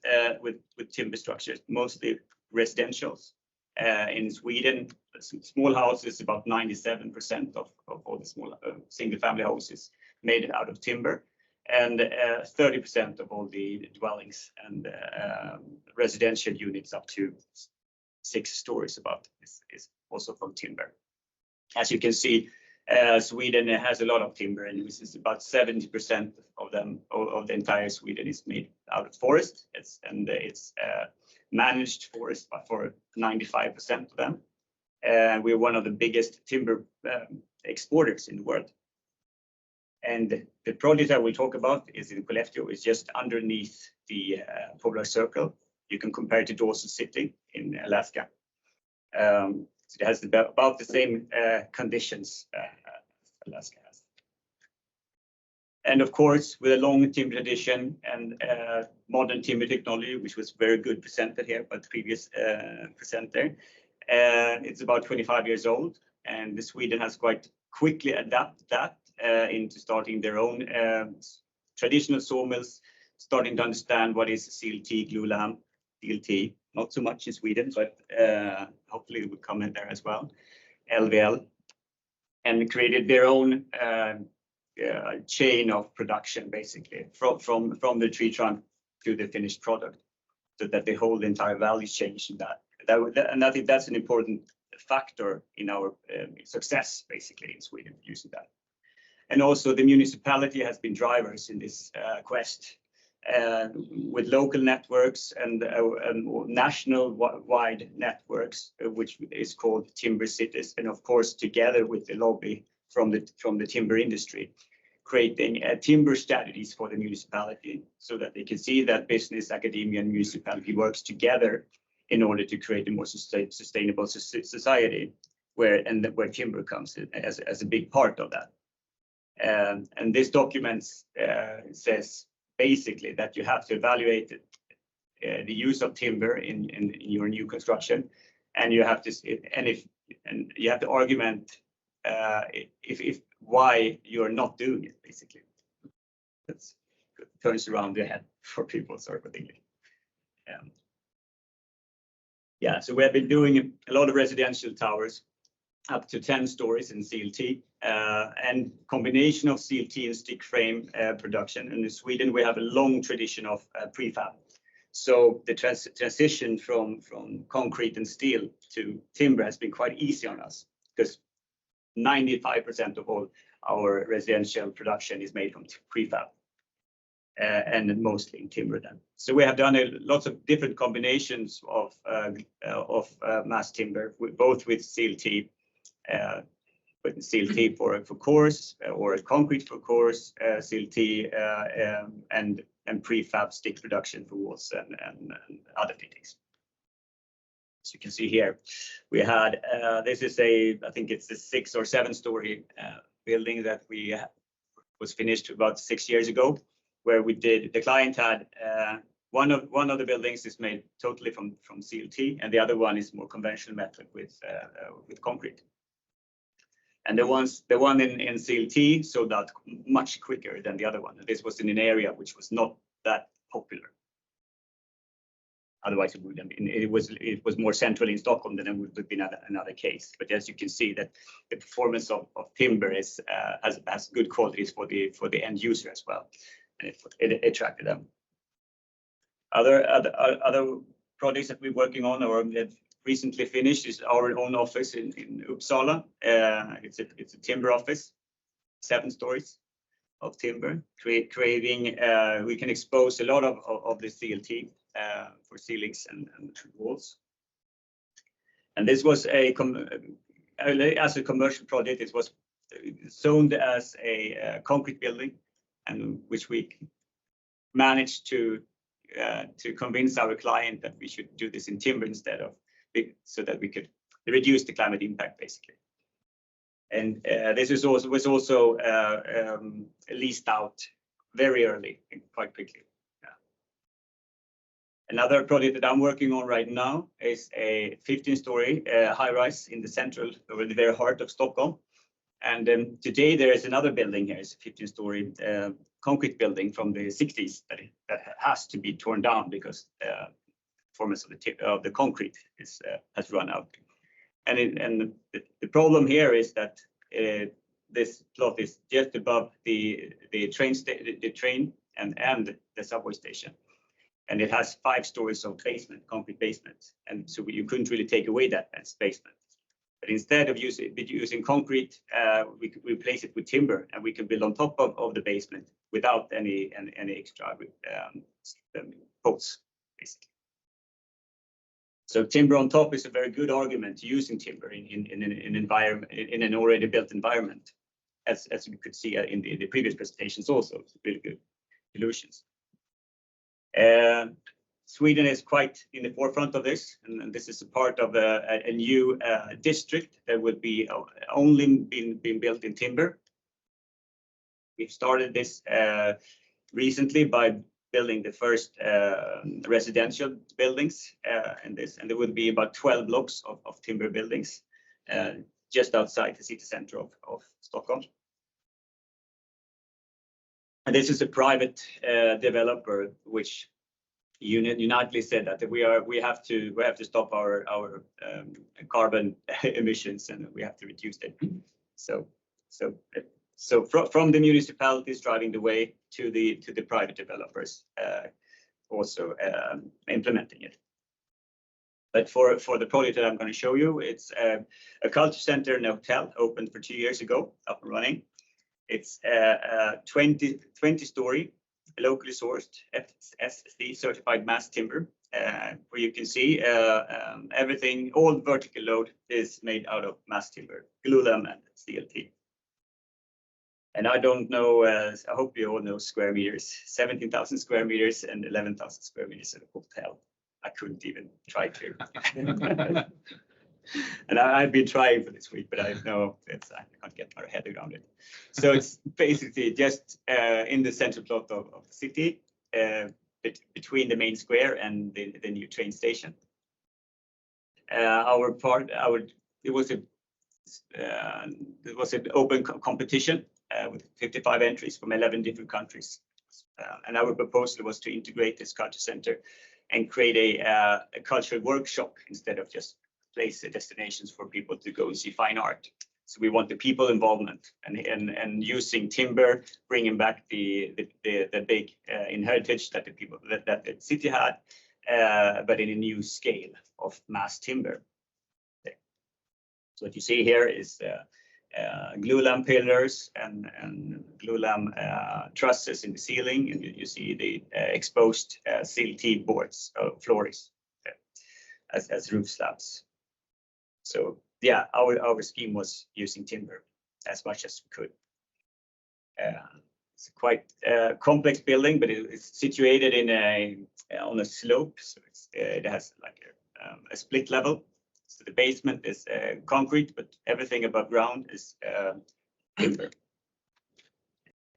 timber structures, mostly residentials. In Sweden, small houses, about 97% of all the small single family houses made out of timber. And 30% of all the dwellings and residential units up to 6 stories above is also from timber. As you can see, Sweden has a lot of timber, and this is about 70% of them, of the entire Sweden is made out of forest. It's managed forest for 95% of them. We're one of the biggest timber exporters in the world. And the project I will talk about is in Skellefteå, is just underneath the polar circle. You can compare it to Dawson City in Alaska. So it has about the same conditions Alaska has. And of course, with a long timber tradition and modern timber technology, which was very good presented here by the previous presenter, it's about 25 years old, and Sweden has quite quickly adapted that into starting their own traditional sawmills, starting to understand what is CLT, glulam, DLT, not so much in Sweden, but hopefully it will come in there as well, LVL, and created their own chain of production, basically, from the tree trunk to the finished product, so that they hold the entire value chain in that. And I think that's an important factor in our success, basically, in Sweden, using that. And also the municipality has been drivers in this quest with local networks and national wide networks, which is called Timber Cities. And of course, together with the lobby from the timber industry, creating timber strategies for the municipality so that they can see that business, academia, and municipality works together in order to create a more sustainable society where timber comes in as a big part of that. And this document says basically that you have to evaluate the use of timber in your new construction, and you have to argument if why you're not doing it, basically. That's turns around the head for people, sorry for English. Yeah, so we have been doing a lot of residential towers up to 10 stories in CLT, and combination of CLT and stick frame production. And in Sweden, we have a long tradition of prefab. So the transition from concrete and steel to timber has been quite easy on us, because 95% of all our residential production is made from prefab, and mostly in timber then. So we have done lots of different combinations of mass timber, both with CLT, for cores, or concrete for cores, CLT, and prefab stick production for walls and other fittings. As you can see here, we had this is I think it's a 6 or 7 story building that was finished about 6 years ago, where the client had one of the buildings is made totally from CLT, and the other one is more conventional method with concrete. And the one in CLT sold out much quicker than the other one. This was in an area which was not that popular. Otherwise, it was more central in Stockholm, then it would have been another case. But as you can see, that the performance of timber has good qualities for the end user as well, and it attracted them. Other projects that we're working on or that recently finished is our own office in Uppsala. It's a timber office, 7 stories of timber, creating. We can expose a lot of the CLT for ceilings and walls. And this was as a commercial project. It was zoned as a concrete building, and which we managed to convince our client that we should do this in timber instead of so that we could reduce the climate impact, basically. And this was also leased out very early and quite quickly. Yeah. Another project that I'm working on right now is a 15-story high-rise in the central, or the very heart of Stockholm. And today there is another building here. It's a 15-story concrete building from the 60s that has to be torn down because performance of the concrete has run out. And the problem here is that this plot is just above the train and the subway station, and it has 5 stories of basement, concrete basement, and so you couldn't really take away that basement. But instead of using concrete, we could replace it with timber, and we can build on top of the basement without any extra posts, basically. So timber on top is a very good argument to using timber in an environment, in an already built environment, as we could see in the previous presentations. Also, it's really good solutions. Sweden is quite in the forefront of this, and this is a part of a new district that will be only being built in timber. We've started this recently by building the first residential buildings and there will be about 12 blocks of timber buildings just outside the city center of Stockholm. And this is a private developer which unitedly said that we have to stop our carbon emissions, and we have to reduce them. So from the municipalities driving the way to the private developers also implementing it. But for the project that I'm going to show you, it's a culture center and a hotel opened for 2 years ago, up and running. It's 20-story, locally sourced FSC certified mass timber, where you can see everything, all vertical load is made out of mass timber, glulam and CLT. And I don't know, I hope you all know square meters, 17,000 square meters and 11,000 square meters in a hotel. I couldn't even try to. And I've been trying for this week, but I know I can't get my head around it. So it's basically just in the central plot of the city, between the main square and the new train station. It was an open competition with 55 entries from 11 different countries. And our proposal was to integrate this culture center and create a cultural workshop instead of just place destinations for people to go and see fine art. So we want the people involvement and using timber, bringing back the big heritage that the city had, but in a new scale of mass timber. So what you see here is glulam pillars and glulam trusses in the ceiling, and you see the exposed CLT boards, floors as roof slabs. So yeah, our scheme was using timber as much as we could. It's a quite complex building, but it's situated on a slope, so it has like a split level. So the basement is concrete, but everything above ground is timber.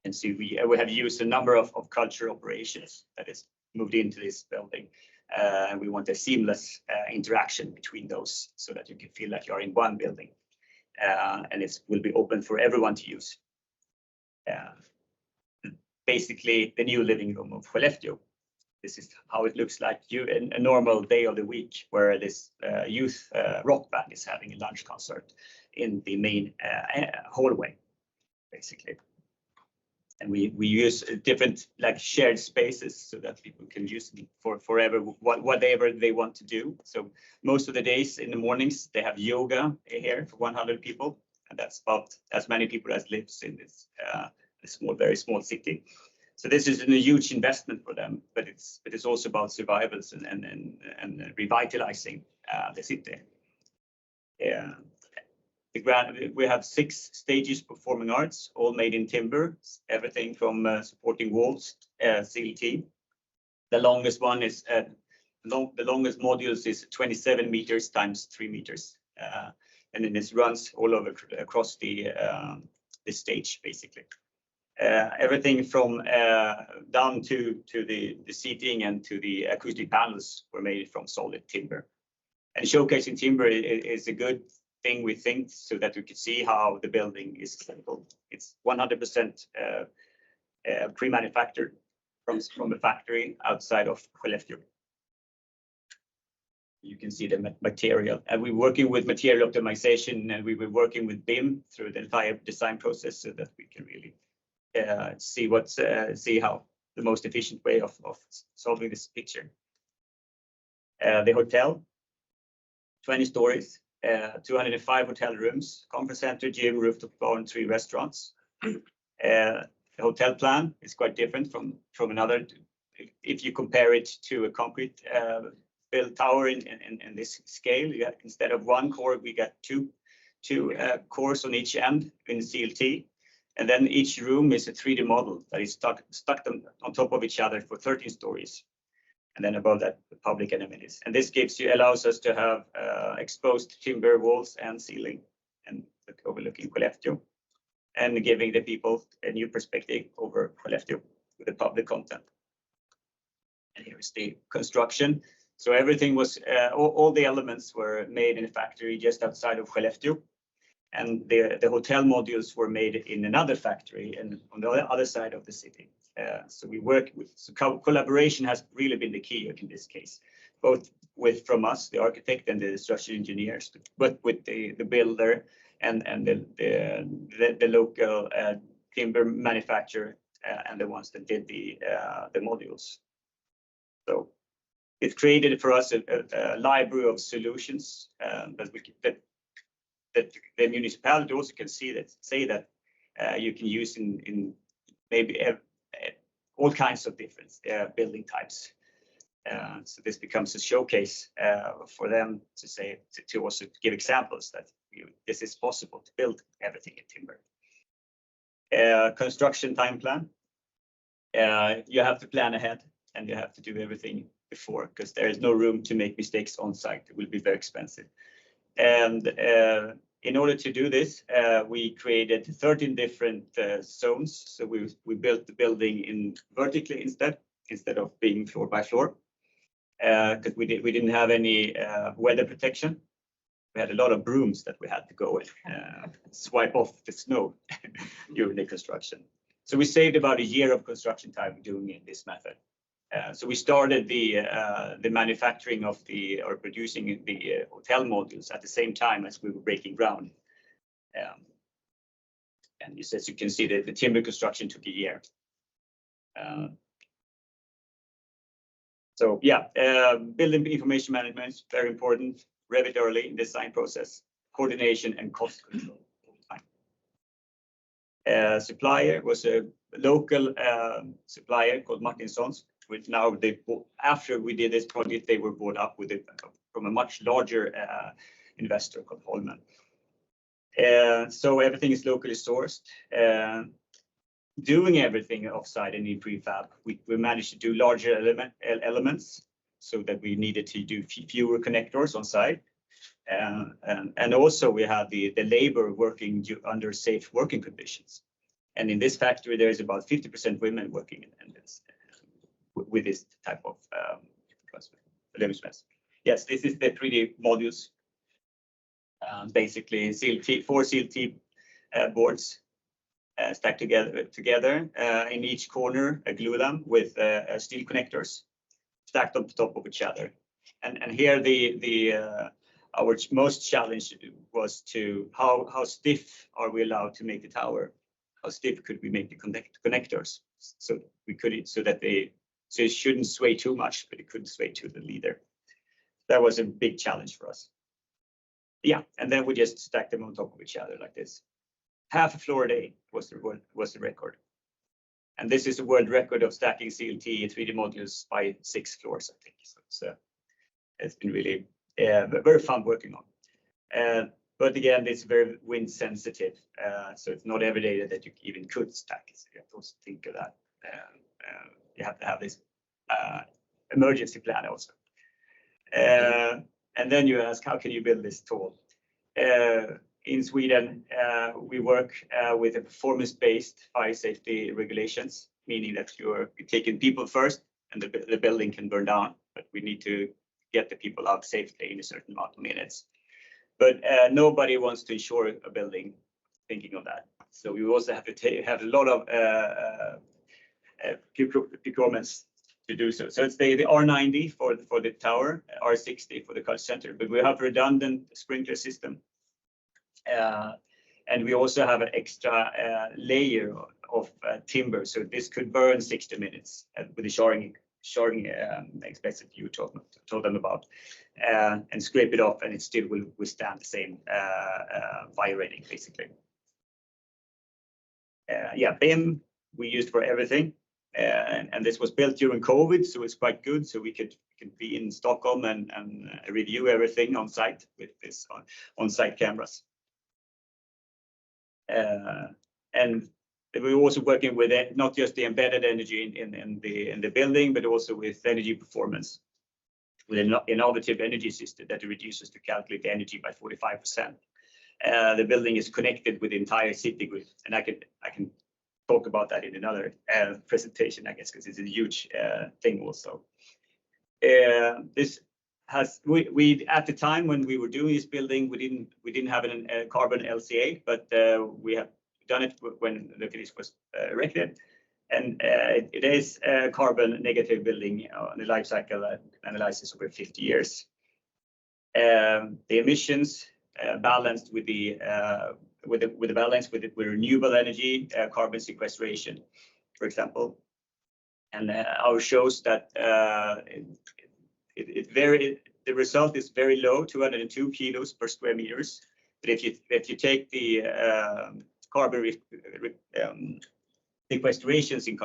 And so we have used a number of culture operations that is moved into this building. And we want a seamless interaction between those so that you can feel like you're in one building. And it will be open for everyone to use. Basically, the new living room of Skellefteå This is how it looks like a normal day of the week, where this youth rock band is having a lunch concert in the main hallway, basically. And we use different like shared spaces so that people can use them for forever, whatever they want to do. So most of the days in the mornings, they have yoga here for 100 people. And that's about as many people as lives in this very small city. So this is a huge investment for them, but it's also about survivals and revitalizing the city. Yeah. We have 6 stages performing arts, all made in timber, everything from supporting walls, CLT. The longest one is the longest modules is 27 meters times 3 meters. And then this runs all over across the stage, basically. Everything from down to the seating and to the acoustic panels were made from solid timber. And showcasing timber is a good thing, we think, so that we can see how the building is assembled. It's 100% pre-manufactured from a factory outside of Skellefteå. You can see the material, and we're working with material optimization, and we were working with BIM through the entire design process so that we can really see how the most efficient way of solving this picture. The hotel, 20 stories, 205 hotel rooms, conference center, gym, rooftop bar, and 3 restaurants. The hotel plan is quite different from another. If you compare it to a concrete built tower in this scale, instead of 1 core, we got two cores on each end in CLT. And then each room is a 3D model that is stuck on top of each other for 13 stories. And then above that, the public amenities. And this allows us to have exposed timber walls and ceiling and overlooking Skellefteå, and giving the people a new perspective over Skellefteå with the public content. And here is the construction. So everything was, all the elements were made in a factory just outside of Skellefteå. And the hotel modules were made in another factory and on the other side of the city. So we work with, collaboration has really been the key in this case, both from us, the architect and the structural engineers, but with the builder and the local timber manufacturer and the ones that did the modules. So it created for us a library of solutions that the municipality also can say that you can use in maybe all kinds of different building types. So this becomes a showcase for them to also give examples that this is possible to build everything in timber. Construction time plan. You have to plan ahead and you have to do everything before, because there is no room to make mistakes on site. It will be very expensive. And in order to do this, we created 13 different zones. So we built the building in vertically instead of being floor by floor, because we didn't have any weather protection. We had a lot of brooms that we had to go and swipe off the snow during the construction. So we saved about a year of construction time doing it this method. So we started the manufacturing of or producing the hotel modules at the same time as we were breaking ground. And as you can see, the timber construction took a year. So yeah, building information management is very important. Revit early in design process, coordination and cost control all the time. Supplier was a local supplier called Martinsons. Which now after we did this project, they were bought up from a much larger investor called Holmen. So everything is locally sourced. Doing everything offsite and in prefab, we managed to do larger elements so that we needed to do fewer connectors on site. And also we had the labor working under safe working conditions. And in this factory, there is about 50% women working in this. With this type of yes, this is the 3D modules. Basically, 4 CLT boards stacked together in each corner, a glue lamp with steel connectors. stacked on top of each other. And here our most challenge was to how stiff are we allowed to make the tower? How stiff could we make the connectors so that it shouldn't sway too much, but it couldn't sway to the leader. That was a big challenge for us. Yeah, and then we just stacked them on top of each other like this. Half a floor a day was the record. And this is a world record of stacking CLT 3D modules by 6 floors, I think. So it's been really very fun working on. But again, it's very wind sensitive. So it's not every day that you even could stack it. So you have to also think of that. You have to have this emergency plan also. And then you ask, how can you build this tall? In Sweden, we work with a performance-based fire safety regulations, meaning that you're taking people first and the building can burn down, but we need to get the people out safely in a certain amount of minutes. But nobody wants to insure a building thinking of that. So we also have to have a lot of procurements to do so. So it's the R90 for the tower, R60 for the culture center, but we have a redundant sprinkler system. And we also have an extra layer of timber, so this could burn 60 minutes with the shoring expensive you told them about, and scrape it off, and it still will withstand the same fire rating, basically. Yeah, BIM we used for everything, and this was built during COVID, so it's quite good. So we could be in Stockholm and review everything on site with this on-site cameras. And we're also working with it, not just the embedded energy in the building, but also with energy performance, with an innovative energy system that reduces to calculate the energy by 45%. The building is connected with the entire city grid, and I can talk about that in another presentation, I guess, because it's a huge thing also. We at the time when we were doing this building, we didn't have a carbon LCA, but we have done it when the finish was erected, and it is a carbon negative building on the life cycle analysis over 50 years. The emissions balanced with the balance with renewable energy, carbon sequestration, for example, and our shows that the result is very low, 202 kilos per square meters. But if you take the carbon sequestrations in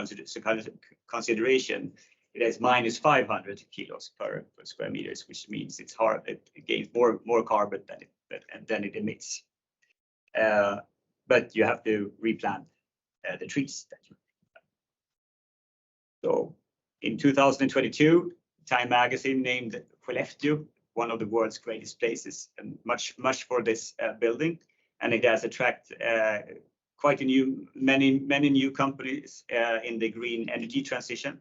consideration, it is minus 500 kilos per square meters, which means it's hard. It gains more carbon than it emits. But you have to replant the trees. So in 2022, Time magazine named Skellefteå one of the world's greatest places, and much for this building, and it has attracted quite many new companies in the green energy transition,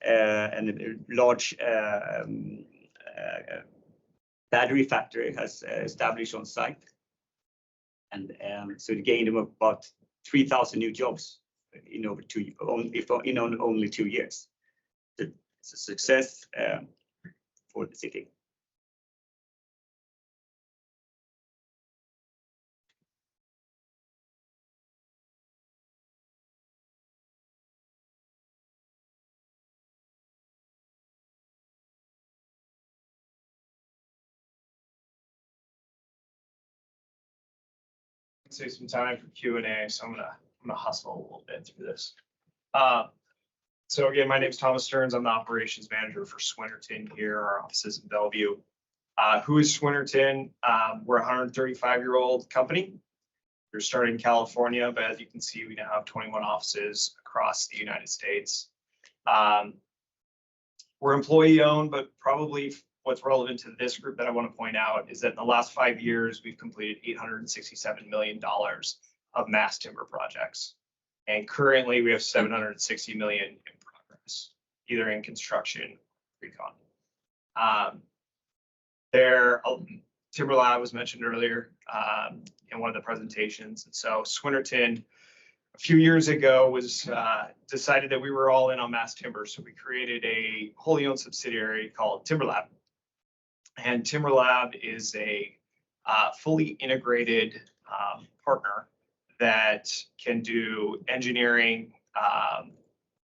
and a large battery factory has established on site, and so it gained them about 3,000 new jobs in only 2 years. It's a success for the city. Save some time for Q&A, so I'm gonna hustle a little bit through this. So again, my name is Thomas Stearns. I'm the operations manager for Swinerton here. Our office is in Bellevue. Who is Swinerton? We're a 135-year-old company. We're started in California, but as you can see, we now have 21 offices across the United States. We're employee owned, but probably what's relevant to this group that I want to point out is that in the last 5 years, we've completed $867 million of mass timber projects. And currently we have 760 million in progress, either in construction or recon. Timber Lab was mentioned earlier in one of the presentations. And so Swinerton, a few years ago was decided that we were all in on mass timber. So we created a wholly owned subsidiary called TimberLab. And TimberLab is a fully integrated partner that can do engineering,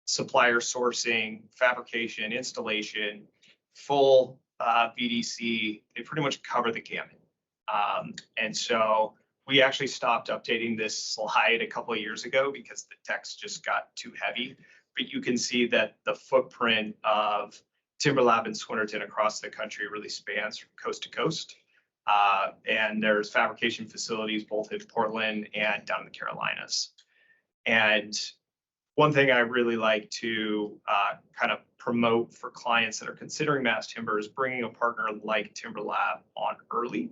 supplier sourcing, fabrication, installation, full VDC. They pretty much cover the gamut. And so we actually stopped updating this slide a couple of years ago because the text just got too heavy. But you can see that the footprint of TimberLab and Swinerton across the country really spans from coast to coast. And there's fabrication facilities both in Portland and down in the Carolinas. And one thing I really like to kind of promote for clients that are considering mass timber is bringing a partner like TimberLab on early.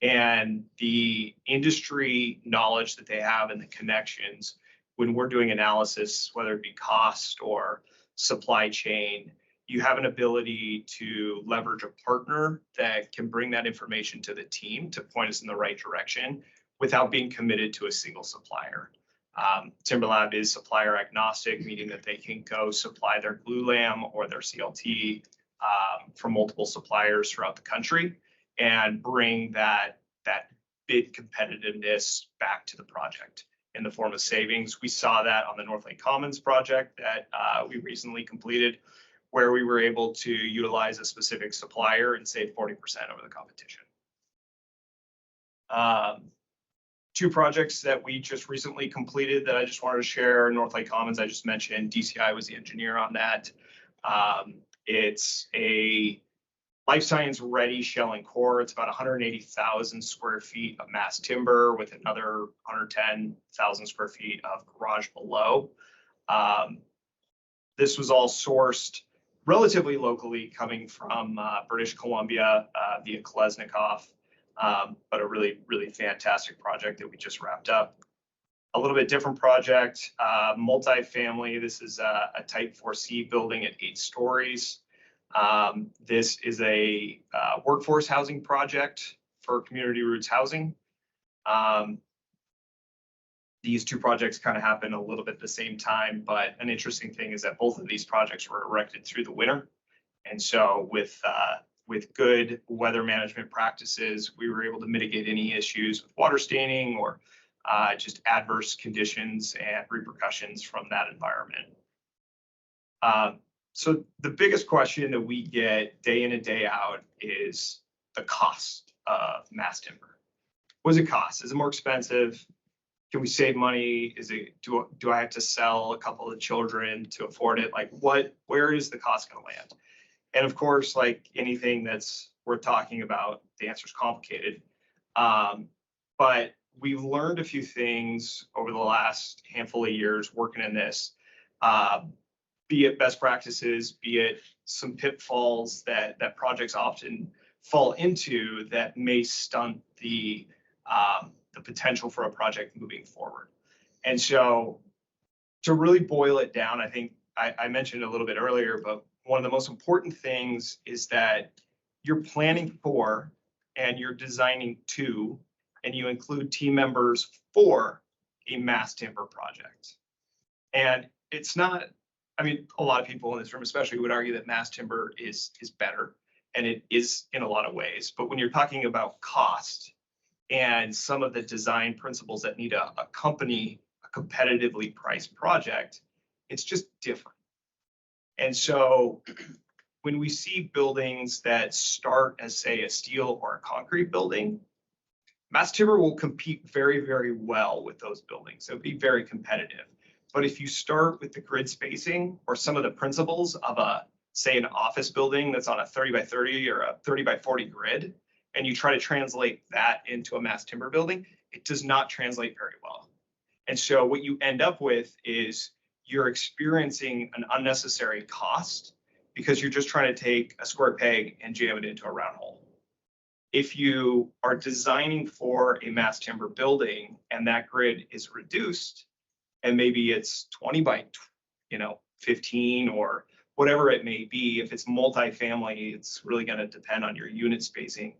And the industry knowledge that they have and the connections when we're doing analysis, whether it be cost or supply chain, you have an ability to leverage a partner that can bring that information to the team to point us in the right direction without being committed to a single supplier. TimberLab is supplier agnostic, meaning that they can go supply their glulam or their CLT from multiple suppliers throughout the country and bring that bid competitiveness back to the project in the form of savings. We saw that on the Northlake Commons project that we recently completed, where we were able to utilize a specific supplier and save 40% over the competition. Two projects that we just recently completed that I just wanted to share. Northlake Commons, I just mentioned, DCI was the engineer on that. It's a life science ready shell and core. It's about 180,000 square feet of mass timber with another 110,000 square feet of garage below. This was all sourced relatively locally, coming from British Columbia via Kolesnikov, but a really, really fantastic project that we just wrapped up. A little bit different project, multifamily. This is a type 4C building at 8 stories. This is a workforce housing project for Community Roots Housing. These two projects kind of happen a little bit at the same time, but an interesting thing is that both of these projects were erected through the winter. And so with good weather management practices, we were able to mitigate any issues with water staining or just adverse conditions and repercussions from that environment. So the biggest question that we get day in and day out is the cost of mass timber. What does it cost? Is it more expensive? Can we save money? Is it, do I have to sell a couple of children to afford it? Like where is the cost going to land? And of course, like anything that's worth talking about, the answer is complicated. But we've learned a few things over the last handful of years working in this, be it best practices, be it some pitfalls that projects often fall into that may stunt the potential for a project moving forward. And so to really boil it down, I think I mentioned a little bit earlier, but one of the most important things is that you're planning for and you're designing to, and you include team members for a mass timber project. And it's not, I mean, a lot of people in this room especially would argue that mass timber is better, and it is in a lot of ways. But when you're talking about cost and some of the design principles that need to accompany a competitively priced project, it's just different. And so when we see buildings that start as, say, a steel or a concrete building, mass timber will compete very, very well with those buildings. It'll be very competitive. But if you start with the grid spacing or some of the principles of say, an office building that's on a 30 by 30 or a 30 by 40 grid, and you try to translate that into a mass timber building, it does not translate very well. And so what you end up with is you're experiencing an unnecessary cost because you're just trying to take a square peg and jam it into a round hole. If you are designing for a mass timber building and that grid is reduced, and maybe it's 20 by 15 or whatever it may be, if it's multifamily, it's really going to depend on your unit spacing.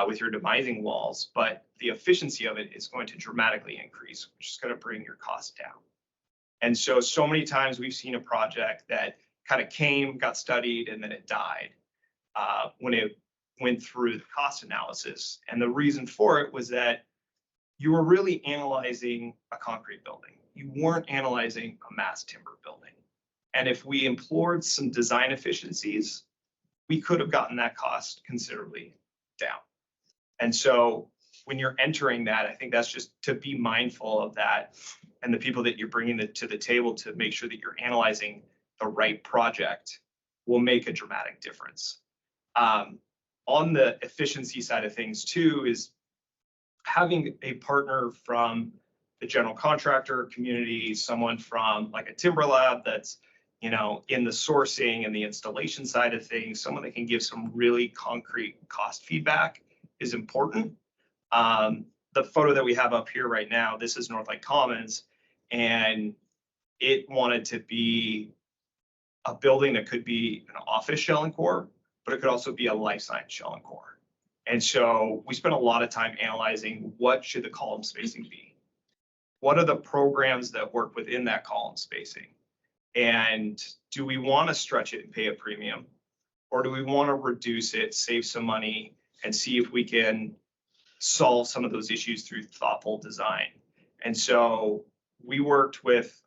with your demising walls, but the efficiency of it is going to dramatically increase, which is going to bring your cost down. And so many times we've seen a project that kind of came, got studied, and then it died when it went through the cost analysis. And the reason for it was that you were really analyzing a concrete building. You weren't analyzing a mass timber building. And if we implored some design efficiencies, we could have gotten that cost considerably down. And so when you're entering that, I think that's just to be mindful of that and the people that you're bringing to the table to make sure that you're analyzing the right project will make a dramatic difference. On the efficiency side of things too, is having a partner from the general contractor community, someone from like a timber lab that's, you know, in the sourcing and the installation side of things, someone that can give some really concrete cost feedback is important. The photo that we have up here right now, this is Northlake Commons, and it wanted to be a building that could be an office shell and core, but it could also be a life science shell and core. And so we spent a lot of time analyzing what should the column spacing be? What are the programs that work within that column spacing? And do we want to stretch it and pay a premium? Or do we want to reduce it, save some money, and see if we can solve some of those issues through thoughtful design? And so we worked with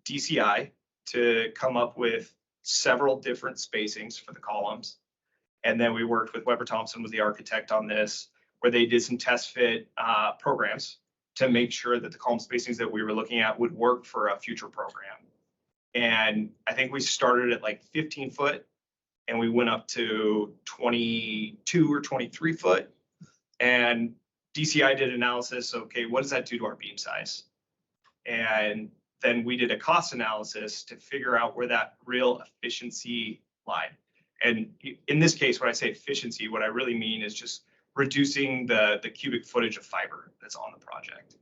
DCI to come up with several different spacings for the columns. And then we worked with Weber Thompson, was the architect on this, where they did some test fit programs to make sure that the column spacings that we were looking at would work for a future program. And I think we started at like 15 foot and we went up to 22 or 23 foot. And DCI did analysis, okay, what does that do to our beam size? And then we did a cost analysis to figure out where that real efficiency lied. And in this case, when I say efficiency, what I really mean is just reducing the cubic footage of fiber that's on the project.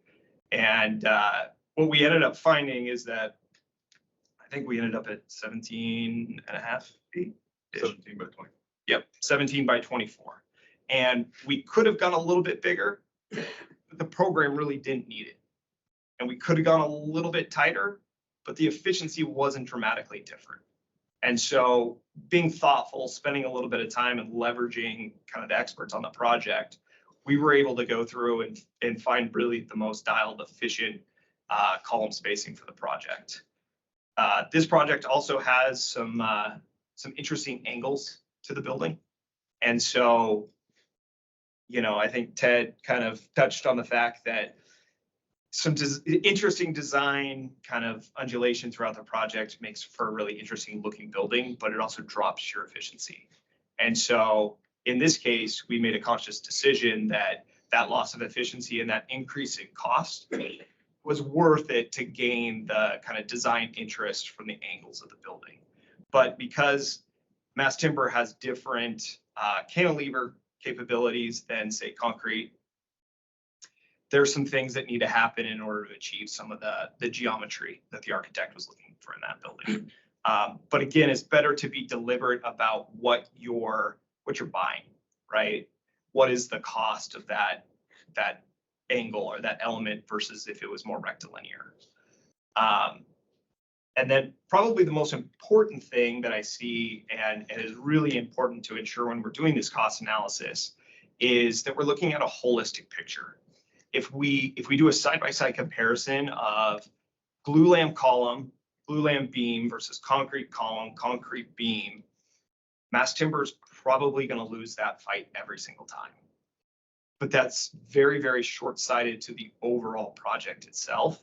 And what we ended up finding is that I think we ended up at 17 and a half feet. 17 by 20. Yep, 17 by 24. And we could have gone a little bit bigger, but the program really didn't need it. And we could have gone a little bit tighter, but the efficiency wasn't dramatically different. And so being thoughtful, spending a little bit of time and leveraging kind of the experts on the project, we were able to go through and find really the most dialed efficient column spacing for the project. This project also has some interesting angles to the building. And so, you know, I think Ted kind of touched on the fact that some interesting design kind of undulation throughout the project makes for a really interesting looking building, but it also drops your efficiency. And so in this case, we made a conscious decision that that loss of efficiency and that increase in cost was worth it to gain the kind of design interest from the angles of the building. But because mass timber has different cantilever capabilities than say concrete, there's some things that need to happen in order to achieve some of the geometry that the architect was looking for in that building. But again, it's better to be deliberate about what you're buying, right? What is the cost of that angle or that element versus if it was more rectilinear. And then probably the most important thing that I see and is really important to ensure when we're doing this cost analysis is that we're looking at a holistic picture. If we do a side-by-side comparison of glulam column, glulam beam versus concrete column, concrete beam, mass timber is probably going to lose that fight every single time. But that's very, very short-sighted to the overall project itself.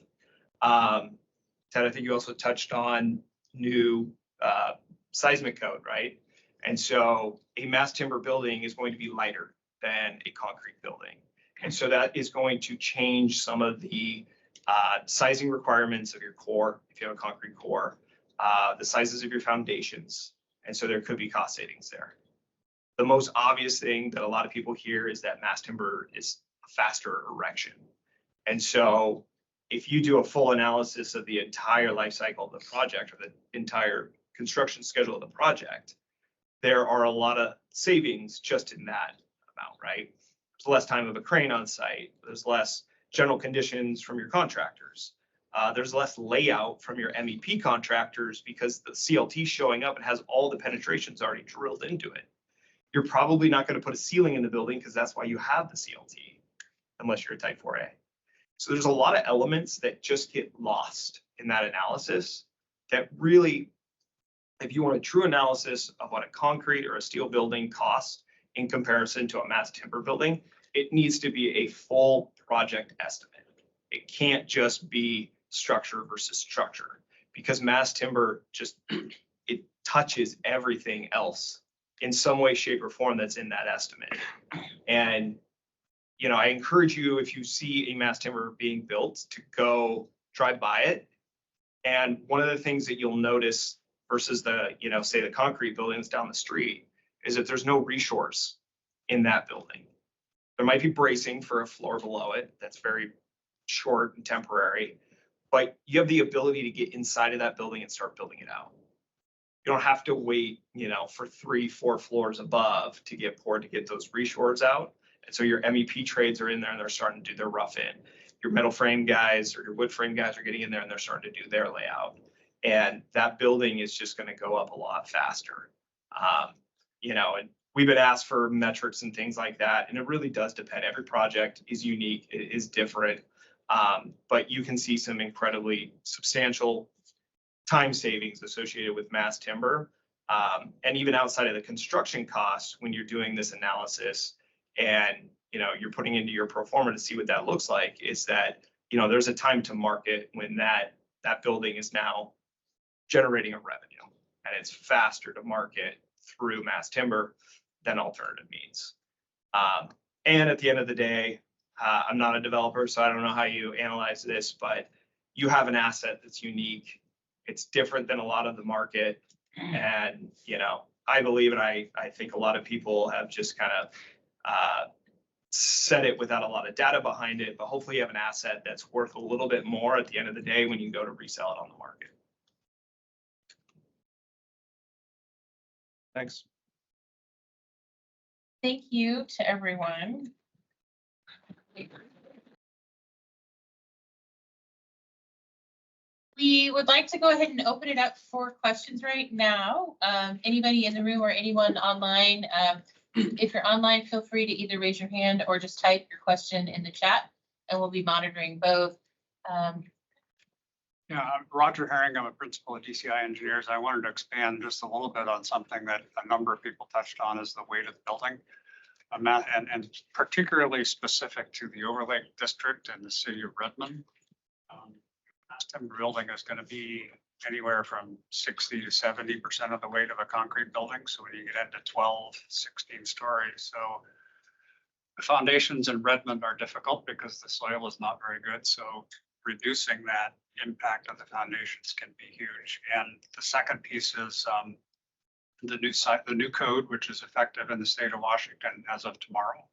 Ted, I think you also touched on new seismic code, right? And so a mass timber building is going to be lighter than a concrete building. And so that is going to change some of the sizing requirements of your core, if you have a concrete core, the sizes of your foundations. And so there could be cost savings there. The most obvious thing that a lot of people hear is that mass timber is a faster erection. And so if you do a full analysis of the entire life cycle of the project or the entire construction schedule of the project, there are a lot of savings just in that out, right? There's less time of a crane on site. There's less general conditions from your contractors. There's less layout from your MEP contractors because the CLT showing up and has all the penetrations already drilled into it. You're probably not going to put a ceiling in the building because that's why you have the CLT, unless you're a type 4A. So there's a lot of elements that just get lost in that analysis that really, if you want a true analysis of what a concrete or a steel building costs in comparison to a mass timber building, it needs to be a full project estimate. It can't just be structure versus structure, because mass timber just, it touches everything else in some way, shape, or form that's in that estimate. And, you know, I encourage you, if you see a mass timber being built, to go drive by it. And one of the things that you'll notice versus the, you know, say the concrete buildings down the street is that there's no reshores in that building. There might be bracing for a floor below it that's very short and temporary, but you have the ability to get inside of that building and start building it out. You don't have to wait, you know, for 3-4 floors above to get poured to get those reshores out. And so your MEP trades are in there and they're starting to do their rough in. Your metal frame guys or your wood frame guys are getting in there and they're starting to do their layout. And that building is just going to go up a lot faster. You know, and we've been asked for metrics and things like that. And it really does depend. Every project is unique, it is different. But you can see some incredibly substantial time savings associated with mass timber. And even outside of the construction costs, when you're doing this analysis and, you know, you're putting into your pro forma to see what that looks like, is that, you know, there's a time to market when that building is now generating a revenue, and it's faster to market through mass timber than alternative means. And at the end of the day, I'm not a developer, so I don't know how you analyze this, but you have an asset that's unique. It's different than a lot of the market. And, you know, I believe, and I think a lot of people have just kind of said it without a lot of data behind it, but hopefully you have an asset that's worth a little bit more at the end of the day when you go to resell it on the market. Thanks. Thank you to everyone. We would like to go ahead and open it up for questions right now. Anybody in the room or anyone online, if you're online, feel free to either raise your hand or just type your question in the chat, and we'll be monitoring both. Yeah, I'm Roger Herring. I'm a principal at DCI Engineers. I wanted to expand just a little bit on something that a number of people touched on, is the weight of the building. And particularly specific to the Overlake district and the city of Redmond. Mass timber building is going to be anywhere from 60 to 70% of the weight of a concrete building. So when you get into 12, 16 stories. So the foundations in Redmond are difficult because the soil is not very good. So reducing that impact of the foundations can be huge. And the second piece is the new code, which is effective in the state of Washington as of tomorrow.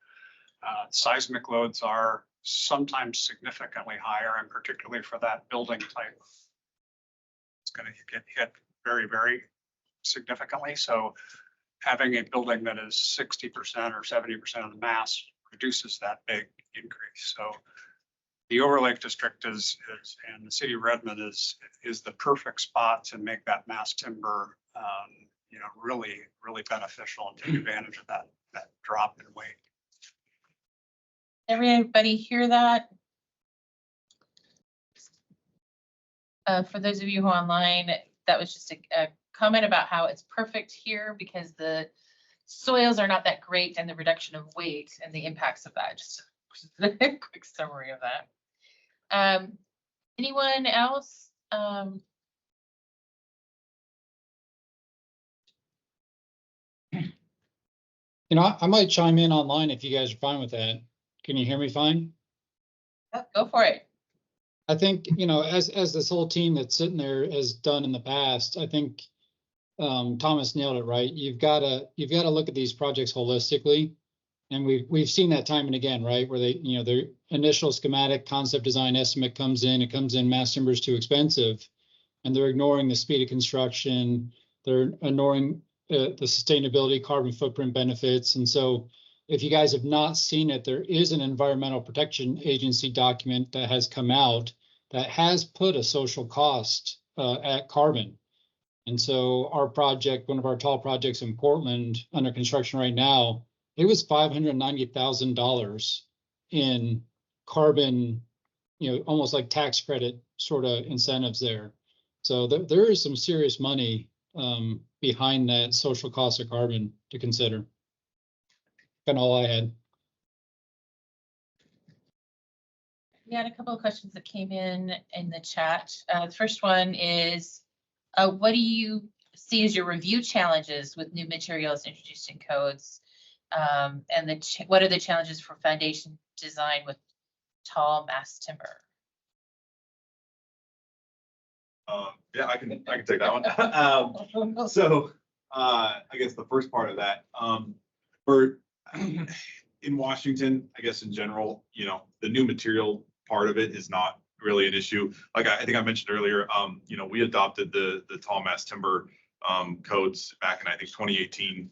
Seismic loads are sometimes significantly higher, and particularly for that building type, it's going to get hit very, very significantly. So having a building that is 60% or 70% of the mass reduces that big increase. So the Overlake district and the city of Redmond is the perfect spot to make that mass timber, you know, really, really beneficial and take advantage of that drop in weight. Everybody hear that? For those of you who are online, that was just a comment about how it's perfect here because the soils are not that great, and the reduction of weight and the impacts of that. Just a quick summary of that. Anyone else? You know, I might chime in online if you guys are fine with that. Can you hear me fine? Go for it. I think, you know, as this whole team that's sitting there has done in the past, I think Thomas nailed it, right? You've got to look at these projects holistically. And we've seen that time and again, right? Where they, you know, their initial schematic concept design estimate comes in, mass timber is too expensive, and they're ignoring the speed of construction. They're ignoring the sustainability, carbon footprint benefits. And so if you guys have not seen it, there is an Environmental Protection Agency document that has come out that has put a social cost at carbon. And so our project, one of our tall projects in Portland under construction right now, it was $590,000 in carbon, almost like tax credit sort of incentives there. So there is some serious money behind that social cost of carbon to consider. Kind of all I had. We had a couple of questions that came in the chat. The first one is, what do you see as your review challenges with new materials introduced in codes? And what are the challenges for foundation design with tall mass timber? Yeah, I can take that one. So I guess the first part of that, for in Washington, I guess in general, the new material part of it is not really an issue. Like I think I mentioned earlier, we adopted the tall mass timber codes back in, I think, 2018.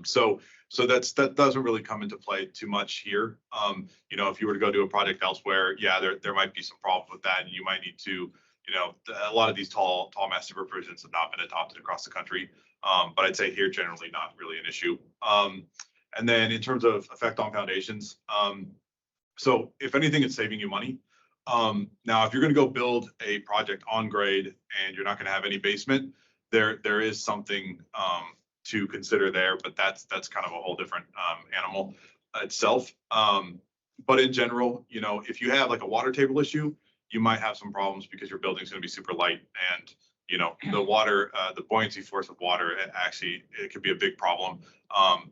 So that doesn't really come into play too much here. If you were to go do a project elsewhere, yeah, there might be some problems with that, and you might need to, a lot of these tall mass timber provisions have not been adopted across the country. But I'd say here generally not really an issue. And then in terms of effect on foundations, so if anything, it's saving you money. Now, if you're going to go build a project on grade and you're not going to have any basement, there is something to consider there, but that's kind of a whole different animal itself. But in general, if you have like a water table issue, you might have some problems because your building's going to be super light, and the water, the buoyancy force of water, it could be a big problem.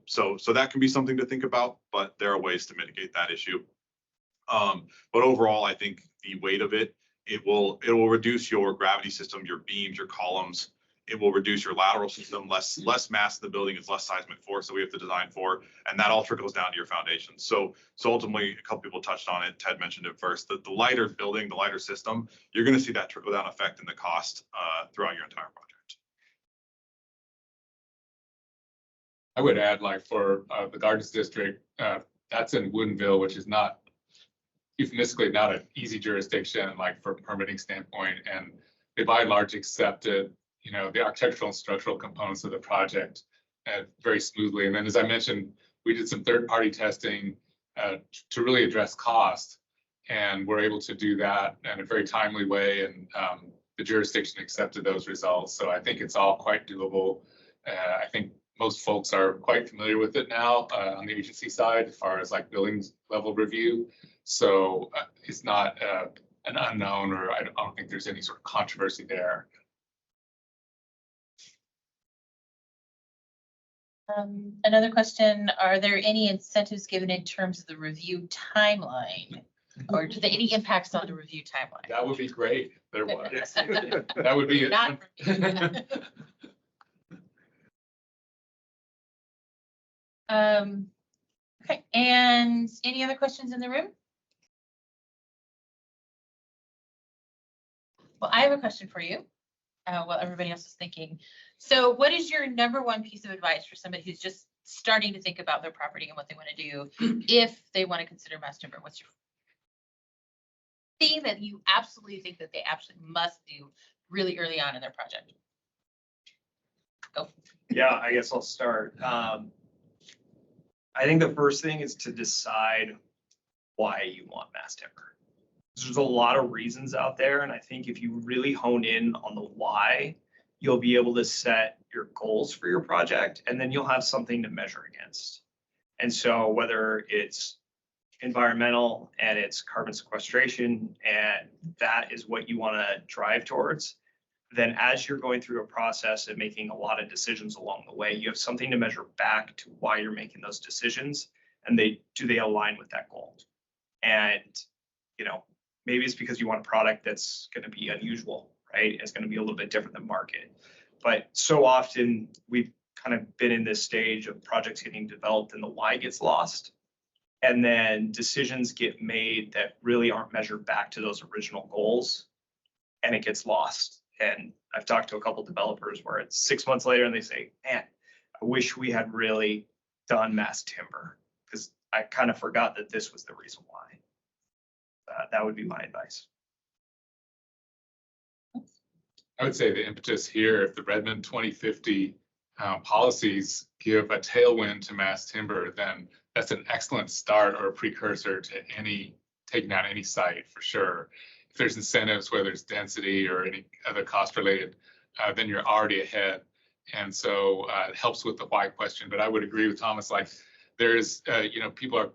So that can be something to think about, but there are ways to mitigate that issue. But overall, I think the weight of it will reduce your gravity system, your beams, your columns. It will reduce your lateral system. Less mass in the building is less seismic force that we have to design for, and that all trickles down to your foundation. So ultimately, a couple people touched on it. Ted mentioned it first. The lighter building, the lighter system, you're going to see that trickle down effect in the cost throughout your entire project. I would add, like for the Gardens District, that's in Woodinville, which is not euphemistically not an easy jurisdiction, like for permitting standpoint, and they by and large accepted the architectural and structural components of the project very smoothly. And then, as I mentioned, we did some third-party testing to really address cost, and we're able to do that in a very timely way, and the jurisdiction accepted those results. So I think it's all quite doable. I think most folks are quite familiar with it now on the agency side, as far as like buildings level review. So it's not an unknown, or I don't think there's any sort of controversy there. Another question, are there any incentives given in terms of the review timeline? Or do there any impacts on the review timeline? That would be great. There was. That would be Not okay, and any other questions in the room? Well, I have a question for you while everybody else is thinking. So what is your number one piece of advice for somebody who's just starting to think about their property and what they want to do if they want to consider mass timber? What's your thing that you absolutely think that they absolutely must do really early on in their project? Go. Yeah, I guess I'll start. I think the first thing is to decide why you want mass timber. There's a lot of reasons out there, and I think if you really hone in on the why, you'll be able to set your goals for your project, and then you'll have something to measure against. And so whether it's environmental and it's carbon sequestration, and that is what you want to drive towards, then as you're going through a process and making a lot of decisions along the way, you have something to measure back to why you're making those decisions, and do they align with that goal? And maybe it's because you want a product that's going to be unusual, right? It's going to be a little bit different than market. But so often we've kind of been in this stage of projects getting developed and the why gets lost. And then decisions get made that really aren't measured back to those original goals, and it gets lost. And I've talked to a couple developers where it's 6 months later and they say, man, I wish we had really done mass timber, because I kind of forgot that this was the reason why. That would be my advice. I would say the impetus here, if the Redmond 2050 policies give a tailwind to mass timber, then that's an excellent start or a precursor to taking down any site for sure. If there's incentives, whether it's density or any other cost related, then you're already ahead. And so it helps with the why question. But I would agree with Thomas, like there is, people are,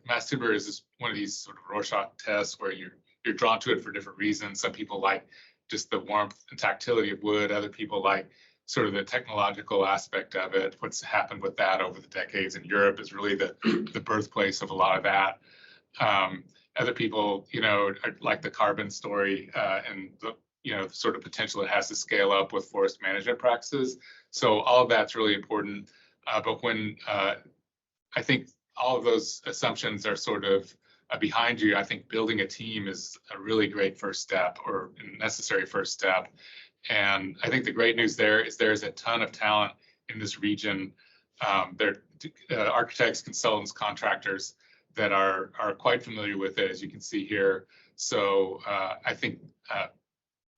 mass timber is one of these sort of Rorschach tests where you're drawn to it for different reasons. Some people like just the warmth and tactility of wood. Other people like sort of the technological aspect of it. What's happened with that over the decades in Europe is really the birthplace of a lot of that. Other people, like the carbon story and the sort of potential it has to scale up with forest management practices. So all of that's really important. But when I think all of those assumptions are sort of behind you, I think building a team is a really great first step or a necessary first step. And I think the great news there is there's a ton of talent in this region. There are architects, consultants, contractors that are quite familiar with it, as you can see here. So I think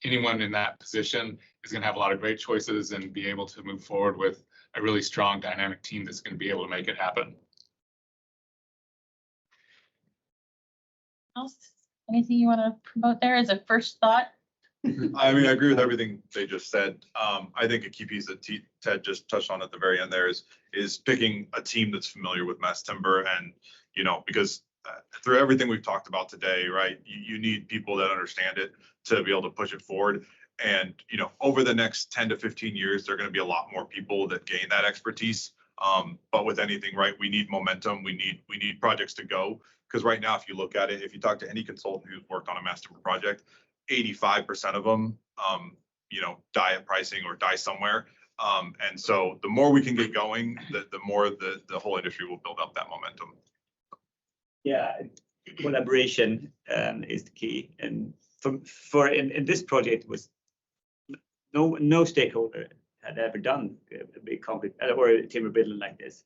anyone in that position is going to have a lot of great choices and be able to move forward with a really strong dynamic team that's going to be able to make it happen. Else? Anything you want to promote there as a first thought? I mean, I agree with everything they just said. I think a key piece that Ted just touched on at the very end there is picking a team that's familiar with mass timber, and because through everything we've talked about today, right, you need people that understand it to be able to push it forward. And over the next 10 to 15 years, there are going to be a lot more people that gain that expertise. But with anything, right, we need momentum. We need projects to go, because right now, if you look at it, if you talk to any consultant who's worked on a mass timber project, 85% of them, die at pricing or die somewhere. And so the more we can get going, the more the whole industry will build up that momentum. Yeah, collaboration is the key. And for in this project was no stakeholder had ever done a big concrete or a timber building like this.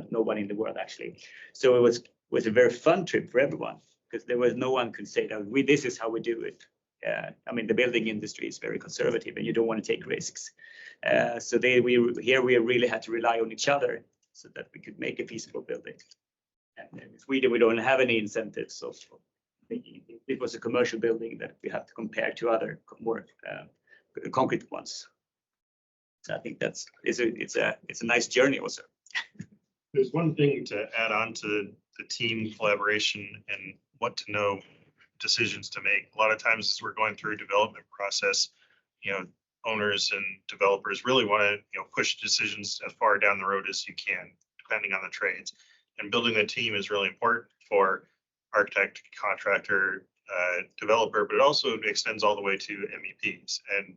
Nobody in the world actually. So it was a very fun trip for everyone, because there was no one could say that this is how we do it. I mean, the building industry is very conservative and you don't want to take risks. So we really had to rely on each other so that we could make a feasible building. And in Sweden, we don't have any incentives. So it was a commercial building that we have to compare to other more concrete ones. So I think it's a nice journey also. There's one thing to add on to the team collaboration and what to know decisions to make. A lot of times as we're going through a development process, owners and developers really want to, push decisions as far down the road as you can, depending on the trades. And building a team is really important for architect, contractor, developer, but it also extends all the way to MEPs and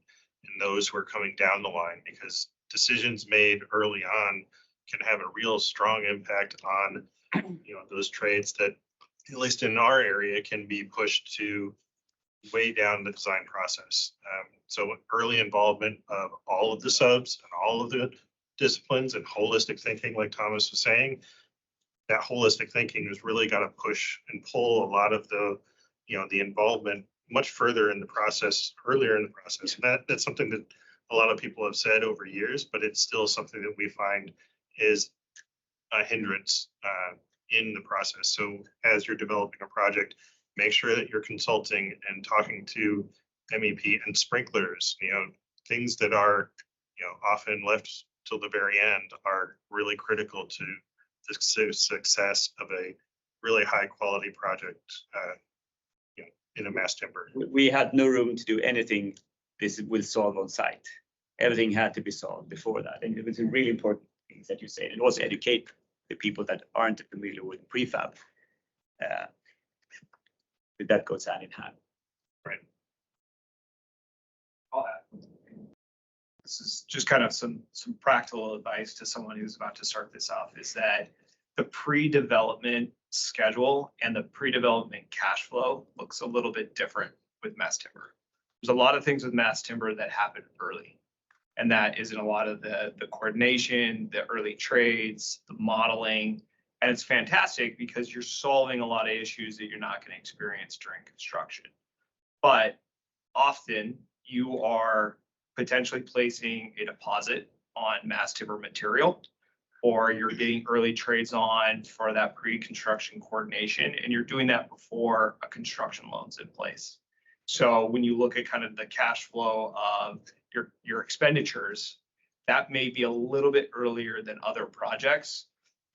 those who are coming down the line, because decisions made early on can have a real strong impact on, those trades that, at least in our area, can be pushed to way down the design process. So early involvement of all of the subs and all of the disciplines and holistic thinking, like Thomas was saying, that holistic thinking has really got to push and pull a lot of the, the involvement much further in the process, earlier in the process. And that's something that a lot of people have said over years, but it's still something that we find is a hindrance in the process. So as you're developing a project, make sure that you're consulting and talking to MEP and sprinklers, things that are, often left till the very end are really critical to the success of a really high quality project, in a mass timber. We had no room to do anything this will solve on site. Everything had to be solved before that. And it was a really important things that you said, and also educate the people that aren't familiar with prefab. That goes hand in hand. Right. This is just kind of some practical advice to someone who's about to start this off, is that the pre-development schedule and the pre-development cash flow looks a little bit different with mass timber. There's a lot of things with mass timber that happen early. And that is in a lot of the coordination, the early trades, the modeling. And it's fantastic because you're solving a lot of issues that you're not going to experience during construction. But often you are potentially placing a deposit on mass timber material, or you're getting early trades on for that pre-construction coordination, and you're doing that before a construction loan's in place. So when you look at kind of the cash flow of your expenditures, that may be a little bit earlier than other projects.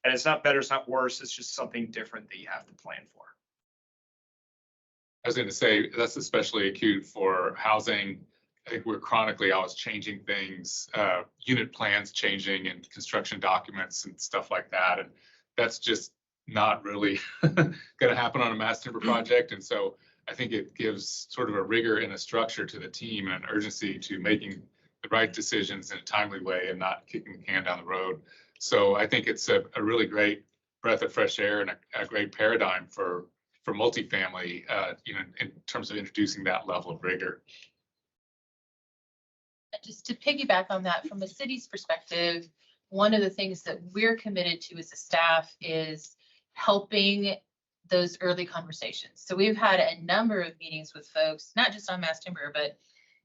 And it's not better, it's not worse, it's just something different that you have to plan for. I was going to say that's especially acute for housing. I think we're chronically always changing things, unit plans changing and construction documents and stuff like that. And that's just not really going to happen on a mass timber project. And so I think it gives sort of a rigor and a structure to the team and an urgency to making the right decisions in a timely way and not kicking the can down the road. So I think it's a really great breath of fresh air and a great paradigm for multifamily, in terms of introducing that level of rigor. Just to piggyback on that, from the city's perspective, one of the things that we're committed to as a staff is helping those early conversations. So we've had a number of meetings with folks, not just on mass timber, but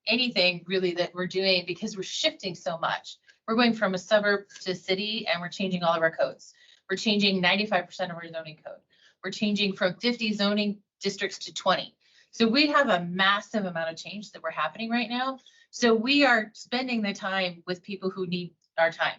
anything really that we're doing, because we're shifting so much. We're going from a suburb to city, and we're changing all of our codes. We're changing 95% of our zoning code. We're changing from 50 zoning districts to 20. So we have a massive amount of change that we're happening right now. So we are spending the time with people who need our time.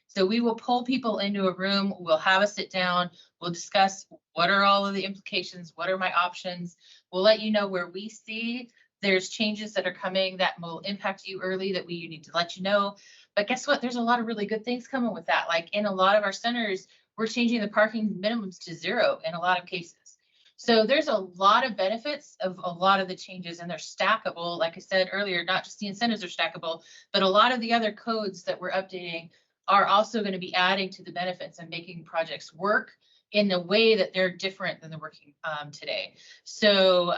So we will pull people into a room, we'll have a sit down, we'll discuss what are all of the implications, what are my options. We'll let you know where we see there's changes that are coming that will impact you early that we need to let you know. But guess what? There's a lot of really good things coming with that. Like in a lot of our centers, we're changing the parking minimums to 0 in a lot of cases. So there's a lot of benefits of a lot of the changes, and they're stackable. Like I said earlier, not just the incentives are stackable, but a lot of the other codes that we're updating are also going to be adding to the benefits and making projects work in a way that they're different than they're working today. So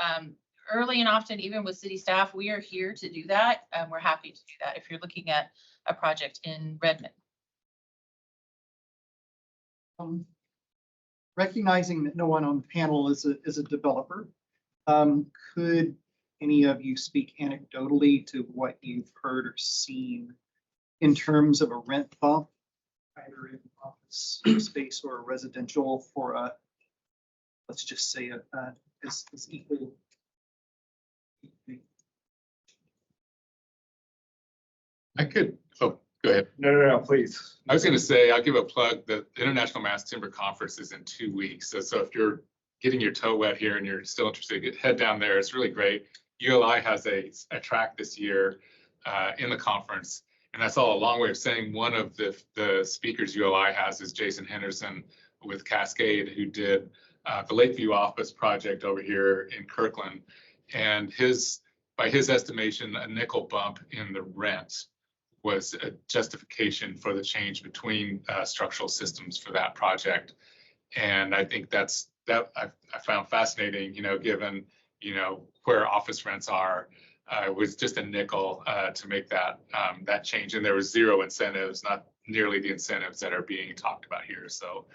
early and often, even with city staff, we are here to do that. We're happy to do that if you're looking at a project in Redmond. Recognizing that no one on the panel is a developer, could any of you speak anecdotally to what you've heard or seen in terms of a rent bump, either in office space or residential, for a, let's just say, is equal? I could, oh, go ahead. No, please. I was going to say, I'll give a plug. The International Mass Timber Conference is in 2 weeks. So if you're getting your toe wet here and you're still interested, head down there. It's really great. ULI has a track this year in the conference. And that's all a long way of saying one of the speakers ULI has is Jason Henderson with Cascade, who did the Lakeview office project over here in Kirkland. And by his estimation, a nickel bump in the rent was a justification for the change between structural systems for that project. And I think that I found fascinating, given, where office rents are. It was just a nickel to make that change. And there was 0 incentives, not nearly the incentives that are being talked about here. So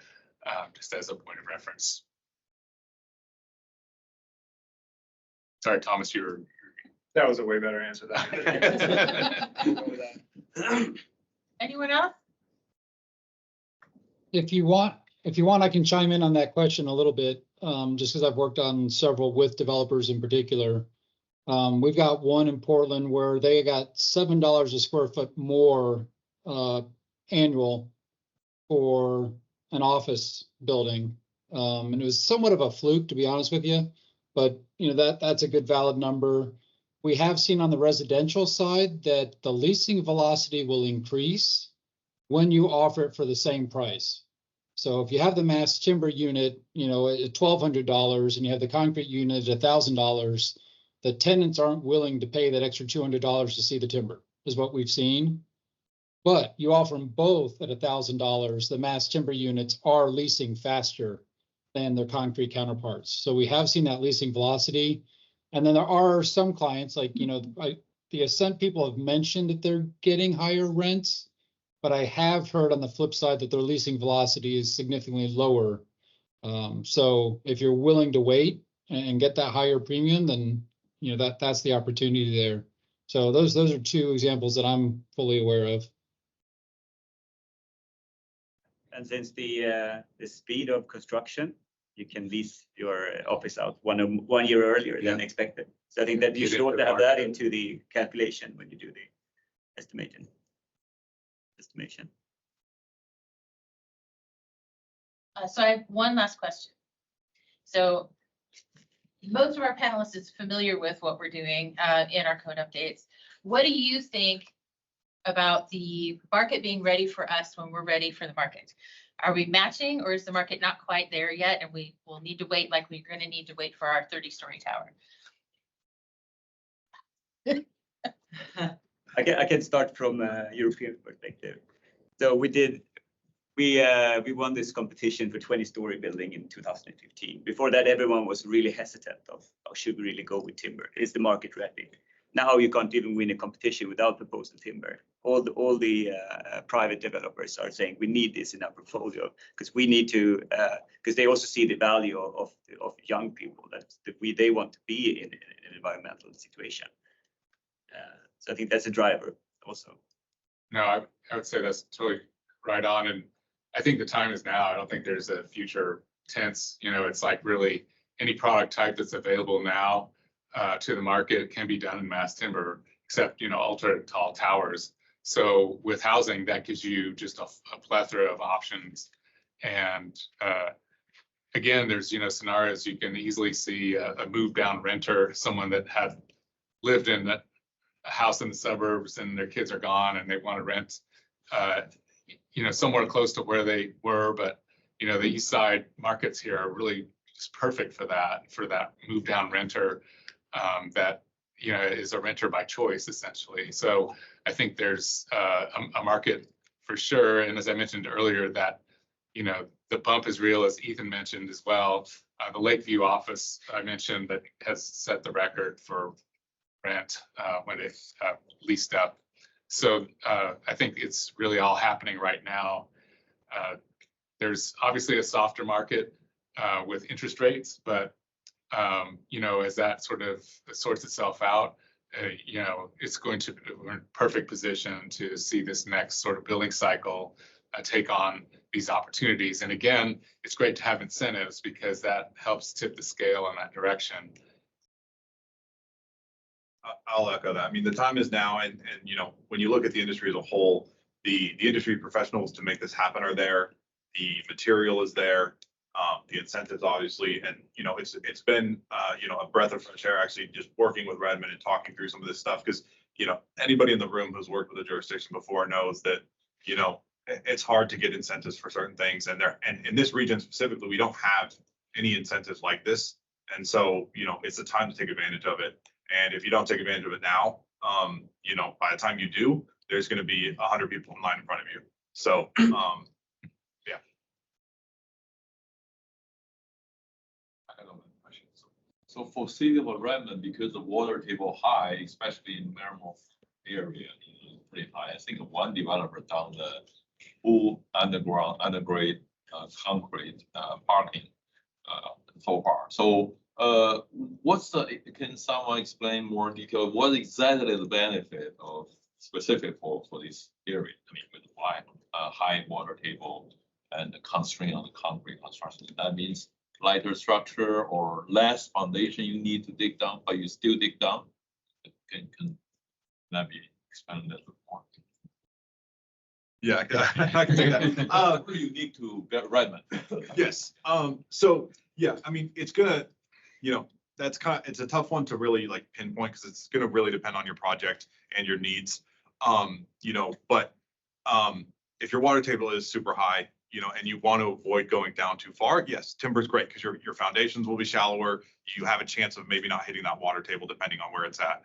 just as a point of reference. Sorry, Thomas, you were. That was a way better answer than Anyone else? If you want, I can chime in on that question a little bit, just because I've worked on several with developers in particular. We've got one in Portland where they got $7 a square foot more annual for an office building. And it was somewhat of a fluke, to be honest with you, but that's a good valid number. We have seen on the residential side that the leasing velocity will increase when you offer it for the same price. So if you have the mass timber unit, at $1,200 and you have the concrete unit at $1,000, the tenants aren't willing to pay that extra $200 to see the timber, is what we've seen. But you offer them both at $1,000, the mass timber units are leasing faster than their concrete counterparts. So we have seen that leasing velocity. And then there are some clients like, the Ascent people have mentioned that they're getting higher rents, but I have heard on the flip side that their leasing velocity is significantly lower. So if you're willing to wait and get that higher premium, then that's the opportunity there. So those are two examples that I'm fully aware of. And since the speed of construction, you can lease your office out 1 year earlier than expected. So I think that you should also have that into the calculation when you do the estimation. So I have one last question. So most of our panelists is familiar with what we're doing in our code updates. What do you think about the market being ready for us when we're ready for the market? Are we matching, or is the market not quite there yet and we will need to wait like we're going to need to wait for our 30-story tower? I can start from a European perspective. So we won this competition for 20-story building in 2015. Before that, everyone was really hesitant of, oh, should we really go with timber? Is the market ready? Now you can't even win a competition without proposal timber. All the private developers are saying we need this in our portfolio because we need to, because they also see the value of young people that they want to be in an environmental situation. So I think that's a driver also. No, I would say that's totally right on. And I think the time is now. I don't think there's a future tense. It's like really any product type that's available now to the market can be done in mass timber, except, ultra tall towers. So with housing, that gives you just a plethora of options. And again, there's, scenarios you can easily see a move down renter, someone that had lived in a house in the suburbs and their kids are gone and they want to rent, somewhere close to where they were. But, the east side markets here are really just perfect for that move down renter that, is a renter by choice, essentially. So I think there's a market for sure. And as I mentioned earlier, that, the bump is real, as Ethan mentioned as well. The Lakeview office I mentioned that has set the record for rent when it leased up. So I think it's really all happening right now. There's obviously a softer market with interest rates, but as that sort of sorts itself out, it's we're in perfect position to see this next sort of building cycle take on these opportunities. And again, it's great to have incentives because that helps tip the scale in that direction. I'll echo that. I mean, the time is now, and when you look at the industry as a whole, the industry professionals to make this happen are there. The material is there. The incentives, obviously, and it's been a breath of fresh air actually just working with Redmond and talking through some of this stuff, because anybody in the room who's worked with a jurisdiction before knows that it's hard to get incentives for certain things, and in this region specifically we don't have any incentives like this, and so it's the time to take advantage of it. And if you don't take advantage of it now, by the time you do, there's going to be 100 people in line in front of you. So yeah. So for city of Redmond, because the water table high, especially in Marymoor area, pretty high. I think one developer done the full undergrade concrete parking so far. So can someone explain more detail? What exactly the benefit of specific for this area? I mean, with high water table and the constraint on the concrete construction. That means lighter structure or less foundation you need to dig down, but you still dig down. Can that be expanded a bit more? Yeah, I can take that. Pretty unique to Redmond. Yes. So yeah, I mean, it's gonna, it's a tough one to really like pinpoint because it's gonna really depend on your project and your needs. But if your water table is super high, and you want to avoid going down too far, yes, timber is great because your foundations will be shallower. You have a chance of maybe not hitting that water table depending on where it's at.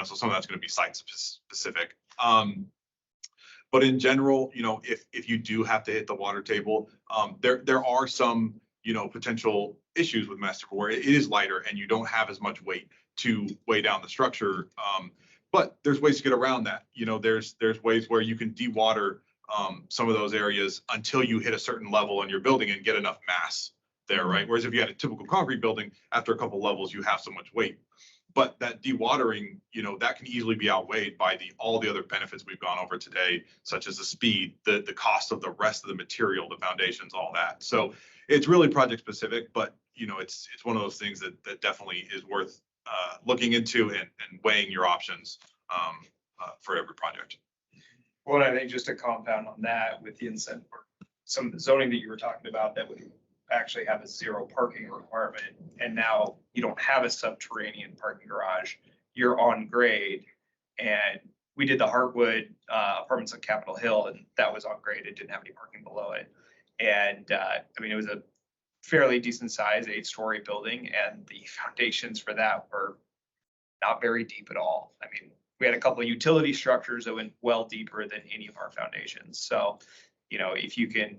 So some of that's going to be site specific. But in general, if you do have to hit the water table, there are some, potential issues with mass timber where it is lighter and you don't have as much weight to weigh down the structure. But there's ways to get around that. You know, there's ways where you can dewater some of those areas until you hit a certain level in your building and get enough mass there, right? Whereas if you had a typical concrete building, after a couple levels, you have so much weight. But that dewatering, you know, that can easily be outweighed by all the other benefits we've gone over today, such as the speed, the cost of the rest of the material, the foundations, all that. So it's really project specific, but you know, it's one of those things that definitely is worth looking into and weighing your options for every project. Well, I think just to compound on that with the incentive, some of the zoning that you were talking about that would actually have a 0 parking requirement. And now you don't have a subterranean parking garage, you're on grade. And we did the Heartwood apartments on Capitol Hill, and that was on grade. It didn't have any parking below it. And I mean, it was a fairly decent size 8-story building, and the foundations for that were not very deep at all. I mean, we had a couple of utility structures that went well deeper than any of our foundations. So, you know, if you can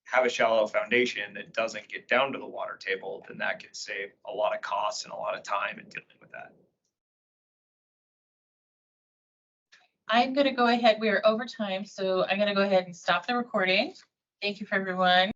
have a shallow foundation that doesn't get down to the water table, then that can save a lot of costs and a lot of time in dealing with that. I'm going to go ahead. We are over time, so I'm going to go ahead and stop the recording. Thank you for everyone.